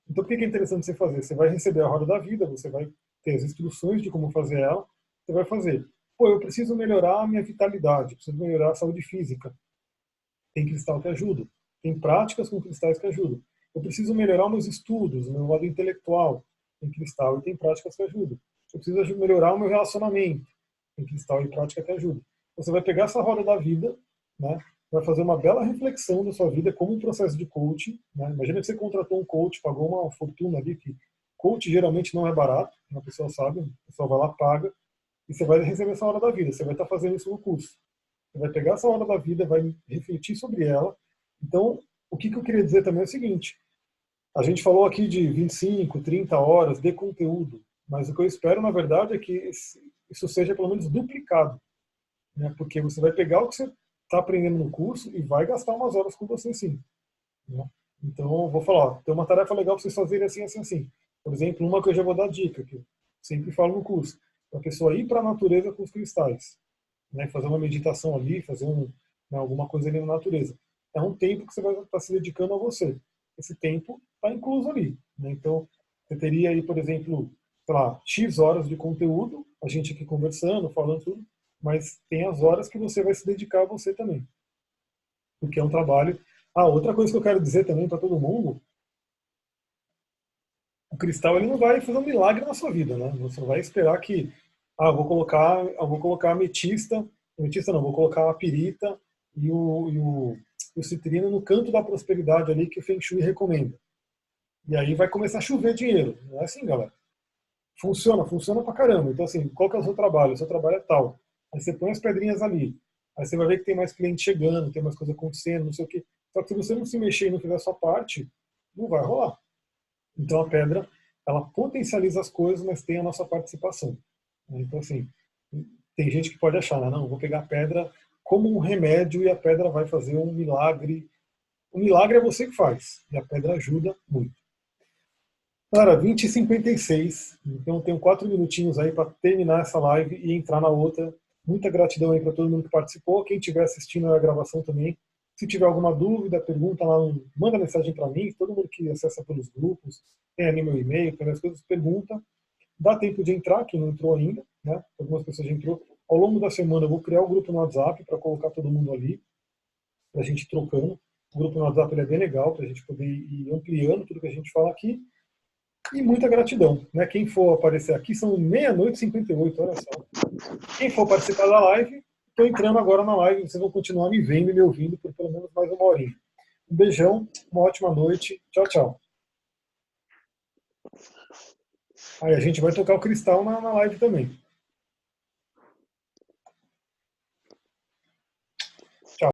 Então, por que é interessante você fazer? Você vai receber a roda da vida, você vai ter as instruções de como fazer ela, você vai fazer. Pô, eu preciso melhorar a minha vitalidade, preciso melhorar a saúde física. Tem cristal que ajuda. Tem práticas com cristais que ajudam. Eu preciso melhorar meus estudos, o meu lado intelectual. Tem cristal e tem práticas que ajudam. Eu preciso melhorar o meu relacionamento. Tem cristal e prática que ajudam. Você vai pegar essa roda da vida, né? Vai fazer uma bela reflexão da sua vida como um processo de coaching. Né? Imagina que você contratou um coach, pagou uma fortuna ali, que coach geralmente não é barato, a pessoa sabe, a pessoa vai lá, paga, e você vai receber essa hora da vida. Você vai estar fazendo isso no curso. Você vai pegar essa hora da vida, vai refletir sobre ela. Então, o que eu queria dizer também é o seguinte: a gente falou aqui de 25, 30 horas de conteúdo, mas o que eu espero, na verdade, é que isso seja pelo menos duplicado, né? Porque você vai pegar o que você está aprendendo no curso e vai gastar umas horas com você sim, né? Então, eu vou falar, ó, tem uma tarefa legal para vocês fazerem assim, assim, assim. Por exemplo, uma que eu já vou dar dica, que eu sempre falo no curso, para a pessoa ir para a natureza com os cristais, né? Fazer uma meditação ali, fazer né, alguma coisa ali na natureza. É um tempo que você vai estar se dedicando a você. Esse tempo está incluso ali, né? Então, você teria aí, por exemplo, sei lá, X horas de conteúdo, a gente aqui conversando, falando tudo, mas tem as horas que você vai se dedicar a você também, porque é um trabalho. Ah, outra coisa que eu quero dizer também para todo mundo, o cristal ele não vai fazer um milagre na sua vida, né? Você não vai esperar que, eu vou colocar ametista não, vou colocar a pirita e o citrino no canto da prosperidade ali que o Feng Shui recomenda. E aí vai começar a chover dinheiro. Não é assim, galera. Funciona pra caramba. Então, assim, qual que é o seu trabalho? O seu trabalho é tal. Aí você põe as pedrinhas ali. Aí você vai ver que tem mais cliente chegando, tem mais coisa acontecendo, não sei o quê. Só que se você não se mexer e não fizer a sua parte, não vai rolar. Então a pedra, ela potencializa as coisas, mas tem a nossa participação. Então, assim, tem gente que pode achar, né? Não, vou pegar a pedra como um remédio e a pedra vai fazer um milagre. O milagre é você que faz, e a pedra ajuda muito. Cara, 20h56, então eu tenho 4 minutinhos aí para terminar essa live e entrar na outra. Muita gratidão aí para todo mundo que participou, quem estiver assistindo a gravação também. Se tiver alguma dúvida, pergunta lá, manda mensagem para mim, todo mundo que acessa pelos grupos, tem ali meu e-mail, tem as coisas, pergunta. Dá tempo de entrar, quem não entrou ainda, né? Algumas pessoas já entrou. Ao longo da semana eu vou criar o grupo no WhatsApp para colocar todo mundo ali, para a gente ir trocando. O grupo no WhatsApp ele é bem legal, para a gente poder ir ampliando tudo que a gente fala aqui. E muita gratidão, né? Quem for aparecer aqui, são 00:58, olha só. Quem for participar da live, estou entrando agora na live, vocês vão continuar me vendo e me ouvindo por pelo menos mais uma horinha. Um beijão, uma ótima noite, tchau, tchau. Aí a gente vai tocar o cristal na live também. Tchau.